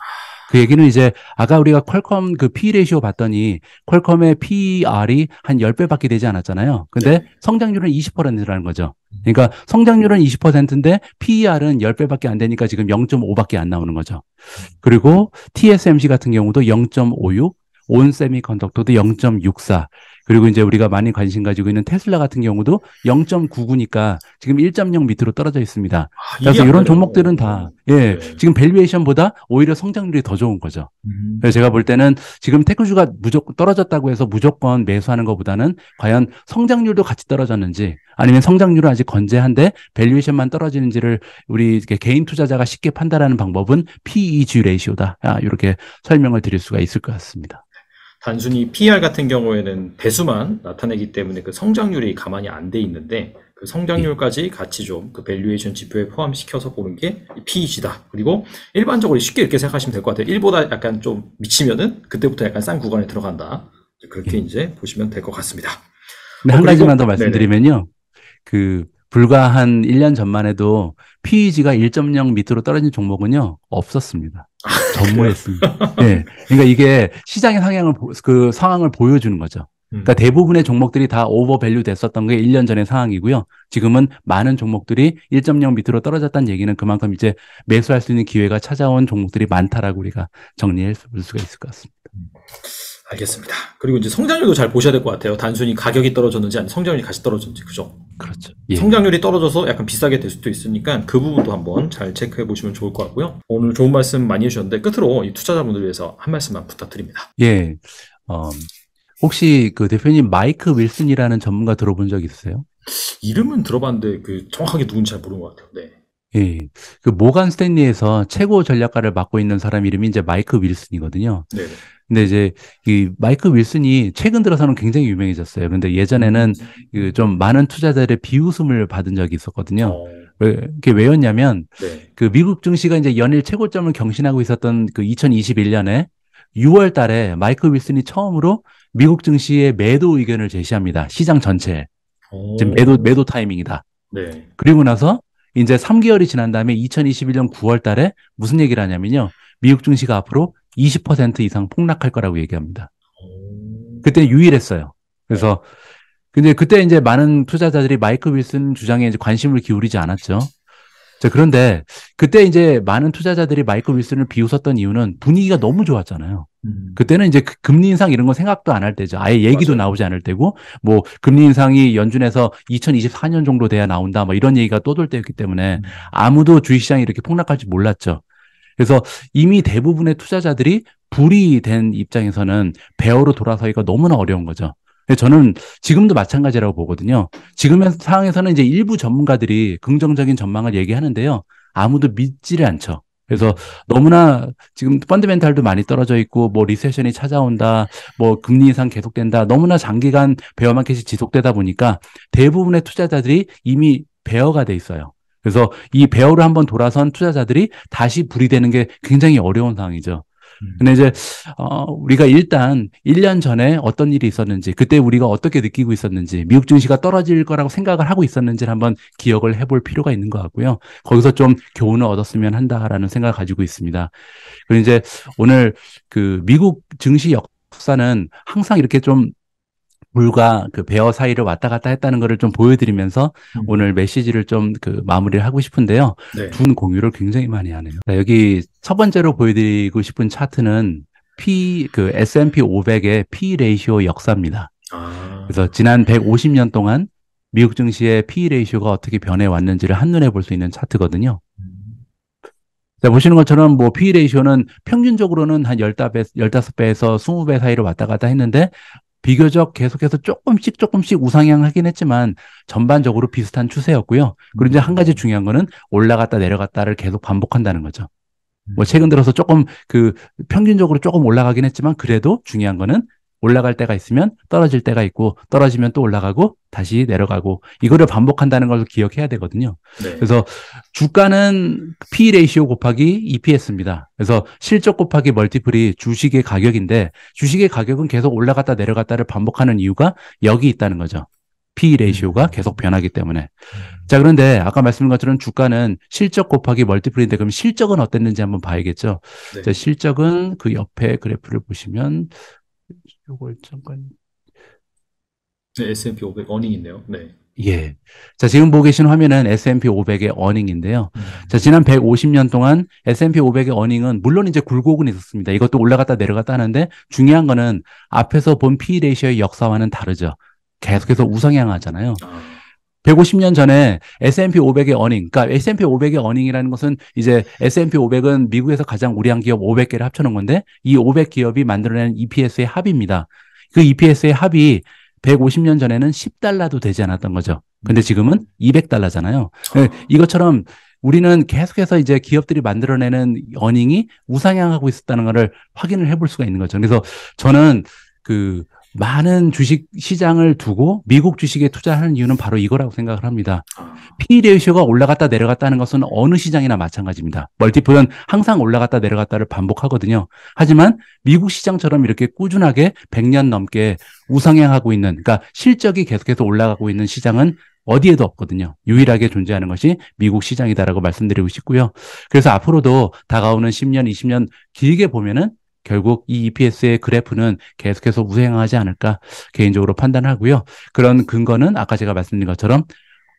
그 얘기는 이제 아까 우리가 퀄컴 그 P 레이시오 봤더니 퀄컴의 PER이 한 10배밖에 되지 않았잖아요. 근데 성장률은 20%라는 거죠. 그러니까 성장률은 20%인데 PER은 10배밖에 안 되니까 지금 0.5밖에 안 나오는 거죠. 그리고 TSMC 같은 경우도 0.56, 온 세미컨덕터도 0.64. 그리고 이제 우리가 많이 관심 가지고 있는 테슬라 같은 경우도 0.99니까 지금 1.0 밑으로 떨어져 있습니다. 그래서 이런 종목들은 다, 예, 네. 지금 밸류에이션보다 오히려 성장률이 더 좋은 거죠. 그래서 제가 볼 때는 지금 테크주가 무조건 떨어졌다고 해서 무조건 매수하는 것보다는 과연 성장률도 같이 떨어졌는지 아니면 성장률은 아직 건재한데 밸류에이션만 떨어지는지를 우리 개인 투자자가 쉽게 판단하는 방법은 PEG 레이시오다. 이렇게 설명을 드릴 수가 있을 것 같습니다. 단순히 PER 같은 경우에는 배수만 나타내기 때문에 그 성장률이 가만히 안 돼 있는데 그 성장률까지 같이 좀 그 밸류에이션 지표에 포함시켜서 보는 게 PEG다. 그리고 일반적으로 쉽게 이렇게 생각하시면 될 것 같아요. 1보다 약간 좀 미치면은 그때부터 약간 싼 구간에 들어간다. 그렇게 이제 보시면 될 것 같습니다. 한 가지만 더 말씀드리면요. 그 불과 한 1년 전만 해도 PEG가 1.0 밑으로 떨어진 종목은요 없었습니다. 전무했습니다. 네, 그러니까 이게 시장의 상향을 그 상황을 보여주는 거죠. 그러니까 대부분의 종목들이 다 오버밸류 됐었던 게 1년 전의 상황이고요. 지금은 많은 종목들이 1.0 밑으로 떨어졌다는 얘기는 그만큼 이제 매수할 수 있는 기회가 찾아온 종목들이 많다라고 우리가 정리할 수가 있을 것 같습니다. 알겠습니다. 그리고 이제 성장률도 잘 보셔야 될 것 같아요. 단순히 가격이 떨어졌는지 아니면 성장률이 같이 떨어졌는지, 그죠? 그렇죠. 예. 성장률이 떨어져서 약간 비싸게 될 수도 있으니까 그 부분도 한번 잘 체크해 보시면 좋을 것 같고요. 오늘 좋은 말씀 많이 해주셨는데 끝으로 이 투자자분들 위해서 한 말씀만 부탁드립니다. 예. 혹시 그 대표님 마이크 윌슨이라는 전문가 들어본 적 있으세요? 이름은 들어봤는데 그 정확하게 누군지 잘 모르는 것 같아요. 네. 예. 그 모간 스탠리에서 최고 전략가를 맡고 있는 사람 이름이 이제 마이크 윌슨이거든요. 네. 근데 이제 이 마이크 윌슨이 최근 들어서는 굉장히 유명해졌어요. 근데 예전에는 그 좀 많은 투자자들의 비웃음을 받은 적이 있었거든요. 그게 왜였냐면 네. 그 미국 증시가 이제 연일 최고점을 경신하고 있었던 그 2021년에 6월 달에 마이크 윌슨이 처음으로 미국 증시의 매도 의견을 제시합니다. 시장 전체에. 지금 매도 타이밍이다. 네. 그리고 나서 이제 3개월이 지난 다음에 2021년 9월 달에 무슨 얘기를 하냐면요. 미국 증시가 앞으로 20% 이상 폭락할 거라고 얘기합니다. 그때 유일했어요. 그래서 근데 그때 이제 많은 투자자들이 마이크 윌슨 주장에 이제 관심을 기울이지 않았죠. 자, 그런데 그때 이제 많은 투자자들이 마이크 윌슨을 비웃었던 이유는 분위기가 너무 좋았잖아요. 그때는 이제 금리 인상 이런 거 생각도 안 할 때죠. 아예 얘기도 맞아요. 나오지 않을 때고, 뭐 금리 인상이 연준에서 2024년 정도 돼야 나온다, 뭐 이런 얘기가 떠돌 때였기 때문에 아무도 주식시장이 이렇게 폭락할 줄 몰랐죠. 그래서 이미 대부분의 투자자들이 불이 된 입장에서는 베어로 돌아서기가 너무나 어려운 거죠. 저는 지금도 마찬가지라고 보거든요. 지금의 상황에서는 이제 일부 전문가들이 긍정적인 전망을 얘기하는데요. 아무도 믿지를 않죠. 그래서 너무나 지금 펀드멘탈도 많이 떨어져 있고 뭐 리세션이 찾아온다, 뭐 금리 인상 계속된다, 너무나 장기간 베어 마켓이 지속되다 보니까 대부분의 투자자들이 이미 베어가 돼 있어요. 그래서 이 베어로 한번 돌아선 투자자들이 다시 불이 되는 게 굉장히 어려운 상황이죠. 근데 이제 우리가 일단 1년 전에 어떤 일이 있었는지, 그때 우리가 어떻게 느끼고 있었는지, 미국 증시가 떨어질 거라고 생각을 하고 있었는지를 한번 기억을 해볼 필요가 있는 것 같고요. 거기서 좀 교훈을 얻었으면 한다라는 생각을 가지고 있습니다. 그리고 이제 오늘 그 미국 증시 역사는 항상 이렇게 좀 불과 그 베어 사이를 왔다 갔다 했다는 것을 좀 보여드리면서 음. 오늘 메시지를 좀 그 마무리를 하고 싶은데요. 네. 두 공유를 굉장히 많이 하네요. 자, 여기 첫 번째로 보여드리고 싶은 차트는 그 S&P 500의 P 레이시오 역사입니다. 그래서 지난 150년 동안 미국 증시의 P 레이시오가 어떻게 변해 왔는지를 한눈에 볼 수 있는 차트거든요. 자, 보시는 것처럼 뭐 P 레이시오는 평균적으로는 한 15배에서 20배 사이로 왔다 갔다 했는데 비교적 계속해서 조금씩 우상향하긴 했지만 전반적으로 비슷한 추세였고요. 그리고 이제 한 가지 중요한 거는 올라갔다 내려갔다를 계속 반복한다는 거죠. 뭐 최근 들어서 조금 그 평균적으로 조금 올라가긴 했지만 그래도 중요한 거는 올라갈 때가 있으면 떨어질 때가 있고 떨어지면 또 올라가고 다시 내려가고 이거를 반복한다는 걸 기억해야 되거든요. 네. 그래서 주가는 P 레이시오 곱하기 EPS입니다. 그래서 실적 곱하기 멀티플이 주식의 가격인데 주식의 가격은 계속 올라갔다 내려갔다를 반복하는 이유가 여기 있다는 거죠. P 레이시오가 계속 변하기 때문에. 자, 그런데 아까 말씀드린 것처럼 주가는 실적 곱하기 멀티플인데 그럼 실적은 어땠는지 한번 봐야겠죠. 네. 자, 실적은 그 옆에 그래프를 보시면 요걸 잠깐. 네, S&P 500 어닝인데요. 네. 예. 자, 지금 보고 계신 화면은 S&P 500의 어닝인데요. 자, 지난 150년 동안 S&P 500의 어닝은 물론 이제 굴곡은 있었습니다. 이것도 올라갔다 내려갔다 하는데 중요한 거는 앞에서 본 P 레이시오의 역사와는 다르죠. 계속해서 우상향하잖아요. 150년 전에 S&P 500의 어닝, 그러니까 S&P 500의 어닝이라는 것은 이제 S&P 500은 미국에서 가장 우량한 기업 500개를 합쳐놓은 건데 이 500기업이 만들어낸 EPS의 합입니다. 그 EPS의 합이 150년 전에는 $10도 되지 않았던 거죠. 근데 지금은 $200잖아요. 이것처럼 우리는 계속해서 이제 기업들이 만들어내는 어닝이 우상향하고 있었다는 것을 확인을 해볼 수가 있는 거죠. 그래서 저는 그 많은 주식 시장을 두고 미국 주식에 투자하는 이유는 바로 이거라고 생각을 합니다. P 레이시오가 올라갔다 내려갔다 하는 것은 어느 시장이나 마찬가지입니다. 멀티플은 항상 올라갔다 내려갔다를 반복하거든요. 하지만 미국 시장처럼 이렇게 꾸준하게 100년 넘게 우상향하고 있는, 그러니까 실적이 계속해서 올라가고 있는 시장은 어디에도 없거든요. 유일하게 존재하는 것이 미국 시장이다라고 말씀드리고 싶고요. 그래서 앞으로도 다가오는 10년, 20년 길게 보면은 결국 이 EPS의 그래프는 계속해서 우상향하지 않을까 개인적으로 판단하고요. 그런 근거는 아까 제가 말씀드린 것처럼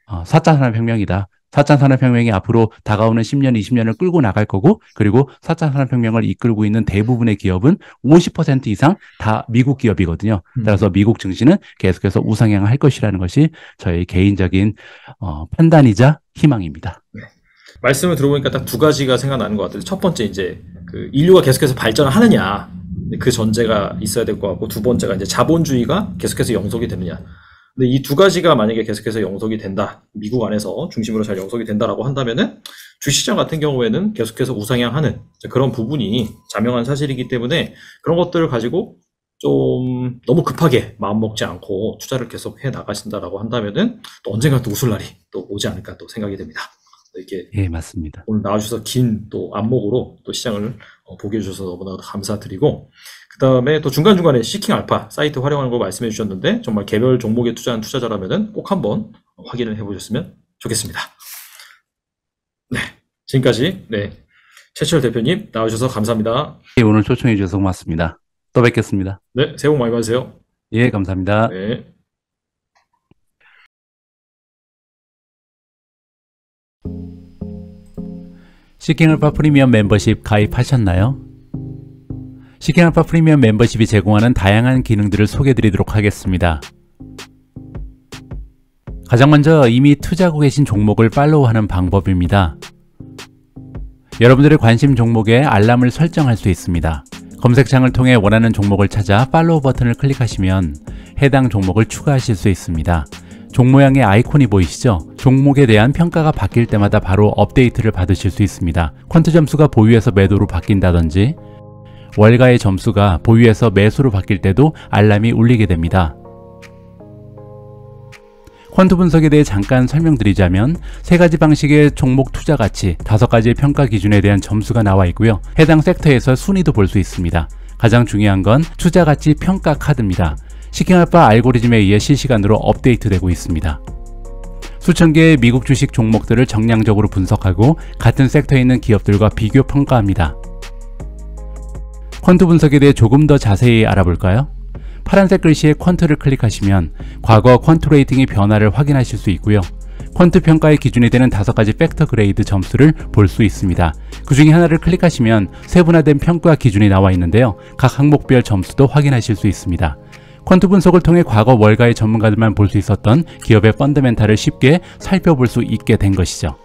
4차 산업혁명이다. 4차 산업혁명이 앞으로 다가오는 10년, 20년을 끌고 나갈 거고 그리고 4차 산업혁명을 이끌고 있는 대부분의 기업은 50% 이상 다 미국 기업이거든요. 따라서 미국 증시는 계속해서 우상향할 것이라는 것이 저의 개인적인 판단이자 희망입니다. 네. 말씀을 들어보니까 딱 두 가지가 생각나는 것 같아요. 첫 번째 이제 그 인류가 계속해서 발전을 하느냐 그 전제가 있어야 될 것 같고 두 번째가 이제 자본주의가 계속해서 영속이 되느냐. 근데 이 두 가지가 만약에 계속해서 영속이 된다, 미국 안에서 중심으로 잘 영속이 된다라고 한다면은 주시장 같은 경우에는 계속해서 우상향하는 그런 부분이 자명한 사실이기 때문에 그런 것들을 가지고 좀 너무 급하게 마음 먹지 않고 투자를 계속 해 나가신다라고 한다면은 또 언젠가 또 웃을 날이 또 오지 않을까 또 생각이 됩니다. 이렇게 예, 맞습니다. 오늘 나와주셔서 긴 또 안목으로 또 시장을 보게 해주셔서 너무나 감사드리고 그 다음에 또 중간중간에 시킹 알파 사이트 활용하는 거 말씀해 주셨는데 정말 개별 종목에 투자한 투자자라면은 꼭 한번 확인을 해보셨으면 좋겠습니다. 네, 지금까지 네 최철 대표님 나와주셔서 감사합니다. 예, 오늘 초청해 주셔서 고맙습니다. 또 뵙겠습니다. 네, 새해 복 많이 받으세요. 예, 감사합니다. 네. 시킹알파 프리미엄 멤버십 가입하셨나요? 시킹알파 프리미엄 멤버십이 제공하는 다양한 기능들을 소개해드리도록 하겠습니다. 가장 먼저 이미 투자하고 계신 종목을 팔로우하는 방법입니다. 여러분들의 관심 종목에 알람을 설정할 수 있습니다. 검색창을 통해 원하는 종목을 찾아 팔로우 버튼을 클릭하시면 해당 종목을 추가하실 수 있습니다. 종 모양의 아이콘이 보이시죠? 종목에 대한 평가가 바뀔 때마다 바로 업데이트를 받으실 수 있습니다. 퀀트 점수가 보유에서 매도로 바뀐다든지 월가의 점수가 보유에서 매수로 바뀔 때도 알람이 울리게 됩니다. 퀀트 분석에 대해 잠깐 설명드리자면 3가지 방식의 종목 투자 가치, 5가지의 평가 기준에 대한 점수가 나와 있고요. 해당 섹터에서 순위도 볼 수 있습니다. 가장 중요한 건 투자 가치 평가 카드입니다. 시킹알파 알고리즘에 의해 실시간으로 업데이트되고 있습니다. 수천 개의 미국 주식 종목들을 정량적으로 분석하고 같은 섹터에 있는 기업들과 비교 평가합니다. 퀀트 분석에 대해 조금 더 자세히 알아볼까요? 파란색 글씨의 퀀트를 클릭하시면 과거 퀀트 레이팅의 변화를 확인하실 수 있고요. 퀀트 평가의 기준이 되는 5가지 팩터 그레이드 점수를 볼 수 있습니다. 그 중에 하나를 클릭하시면 세분화된 평가 기준이 나와 있는데요. 각 항목별 점수도 확인하실 수 있습니다. 퀀트 분석을 통해 과거 월가의 전문가들만 볼 수 있었던 기업의 펀더멘탈을 쉽게 살펴볼 수 있게 된 것이죠.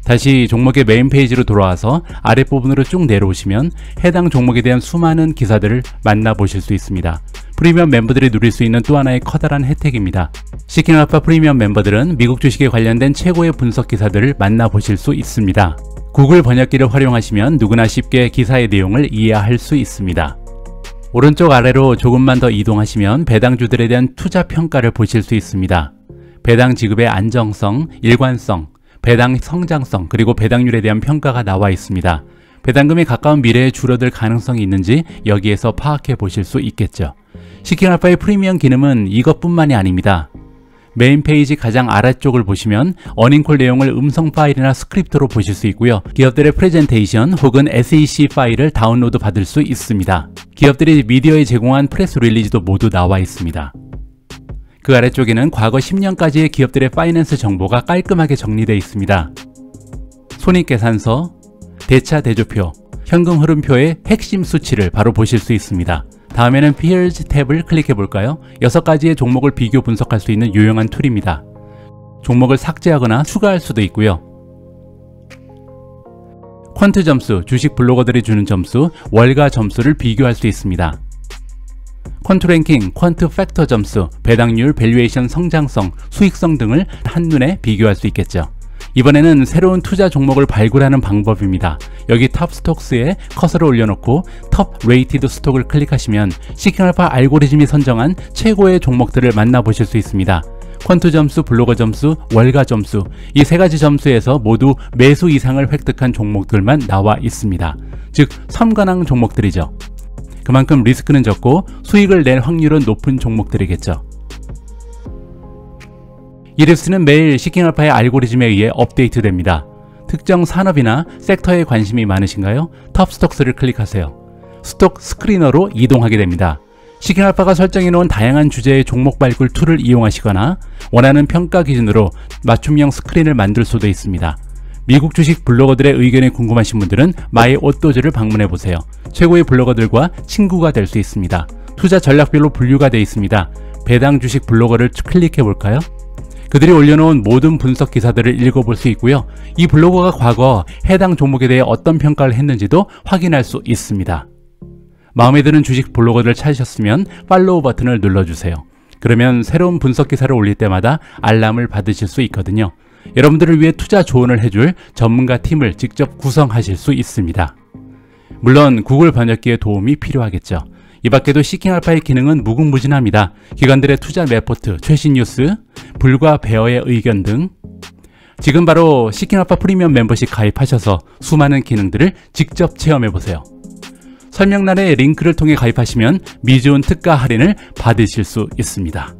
다시 종목의 메인 페이지로 돌아와서 아랫부분으로 쭉 내려오시면 해당 종목에 대한 수많은 기사들을 만나보실 수 있습니다. 프리미엄 멤버들이 누릴 수 있는 또 하나의 커다란 혜택입니다. 시킹알파 프리미엄 멤버들은 미국 주식에 관련된 최고의 분석 기사들을 만나보실 수 있습니다. 구글 번역기를 활용하시면 누구나 쉽게 기사의 내용을 이해할 수 있습니다. 오른쪽 아래로 조금만 더 이동하시면 배당주들에 대한 투자 평가를 보실 수 있습니다. 배당 지급의 안정성, 일관성, 배당 성장성, 그리고 배당률에 대한 평가가 나와 있습니다. 배당금이 가까운 미래에 줄어들 가능성이 있는지 여기에서 파악해 보실 수 있겠죠. 시킹알파의 프리미엄 기능은 이것뿐만이 아닙니다. 메인 페이지 가장 아래쪽을 보시면 어닝콜 내용을 음성 파일이나 스크립트로 보실 수 있고요. 기업들의 프레젠테이션 혹은 SEC 파일을 다운로드 받을 수 있습니다. 기업들이 미디어에 제공한 프레스 릴리즈도 모두 나와 있습니다. 그 아래쪽에는 과거 10년까지의 기업들의 파이낸스 정보가 깔끔하게 정리되어 있습니다. 손익계산서, 대차 대조표, 현금 흐름표의 핵심 수치를 바로 보실 수 있습니다. 다음에는 Peers 탭을 클릭해 볼까요? 6가지의 종목을 비교 분석할 수 있는 유용한 툴입니다. 종목을 삭제하거나 추가할 수도 있고요. 퀀트 점수, 주식 블로거들이 주는 점수, 월가 점수를 비교할 수 있습니다. 퀀트 랭킹, 퀀트 팩터 점수, 배당률, 밸류에이션 성장성, 수익성 등을 한눈에 비교할 수 있겠죠. 이번에는 새로운 투자 종목을 발굴하는 방법입니다. 여기 탑 스톡스에 커서를 올려놓고 톱 레이티드 스톡을 클릭하시면 시킹알파 알고리즘이 선정한 최고의 종목들을 만나보실 수 있습니다. 퀀트 점수, 블로거 점수, 월가 점수, 이 3가지 점수에서 모두 매수 이상을 획득한 종목들만 나와 있습니다. 즉 선관왕 종목들이죠. 그만큼 리스크는 적고 수익을 낼 확률은 높은 종목들이겠죠. 이 리스트는 매일 시킹알파의 알고리즘에 의해 업데이트됩니다. 특정 산업이나 섹터에 관심이 많으신가요? 톱 스톡스를 클릭하세요. 스톡 스크리너로 이동하게 됩니다. 시킹알파가 설정해 놓은 다양한 주제의 종목 발굴 툴을 이용하시거나 원하는 평가 기준으로 맞춤형 스크린을 만들 수도 있습니다. 미국 주식 블로거들의 의견이 궁금하신 분들은 마이오또즈를 방문해 보세요. 최고의 블로거들과 친구가 될 수 있습니다. 투자 전략별로 분류가 되어 있습니다. 배당 주식 블로거를 클릭해 볼까요? 그들이 올려놓은 모든 분석 기사들을 읽어볼 수 있고요. 이 블로거가 과거 해당 종목에 대해 어떤 평가를 했는지도 확인할 수 있습니다. 마음에 드는 주식 블로거들을 찾으셨으면 팔로우 버튼을 눌러주세요. 그러면 새로운 분석 기사를 올릴 때마다 알람을 받으실 수 있거든요. 여러분들을 위해 투자 조언을 해줄 전문가 팀을 직접 구성하실 수 있습니다. 물론 구글 번역기의 도움이 필요하겠죠. 이 밖에도 시킹알파의 기능은 무궁무진합니다. 기관들의 투자 레포트, 최신 뉴스, 불과 베어의 의견 등 지금 바로 시킹알파 프리미엄 멤버십 가입하셔서 수많은 기능들을 직접 체험해보세요. 설명란의 링크를 통해 가입하시면 미지원 특가 할인을 받으실 수 있습니다.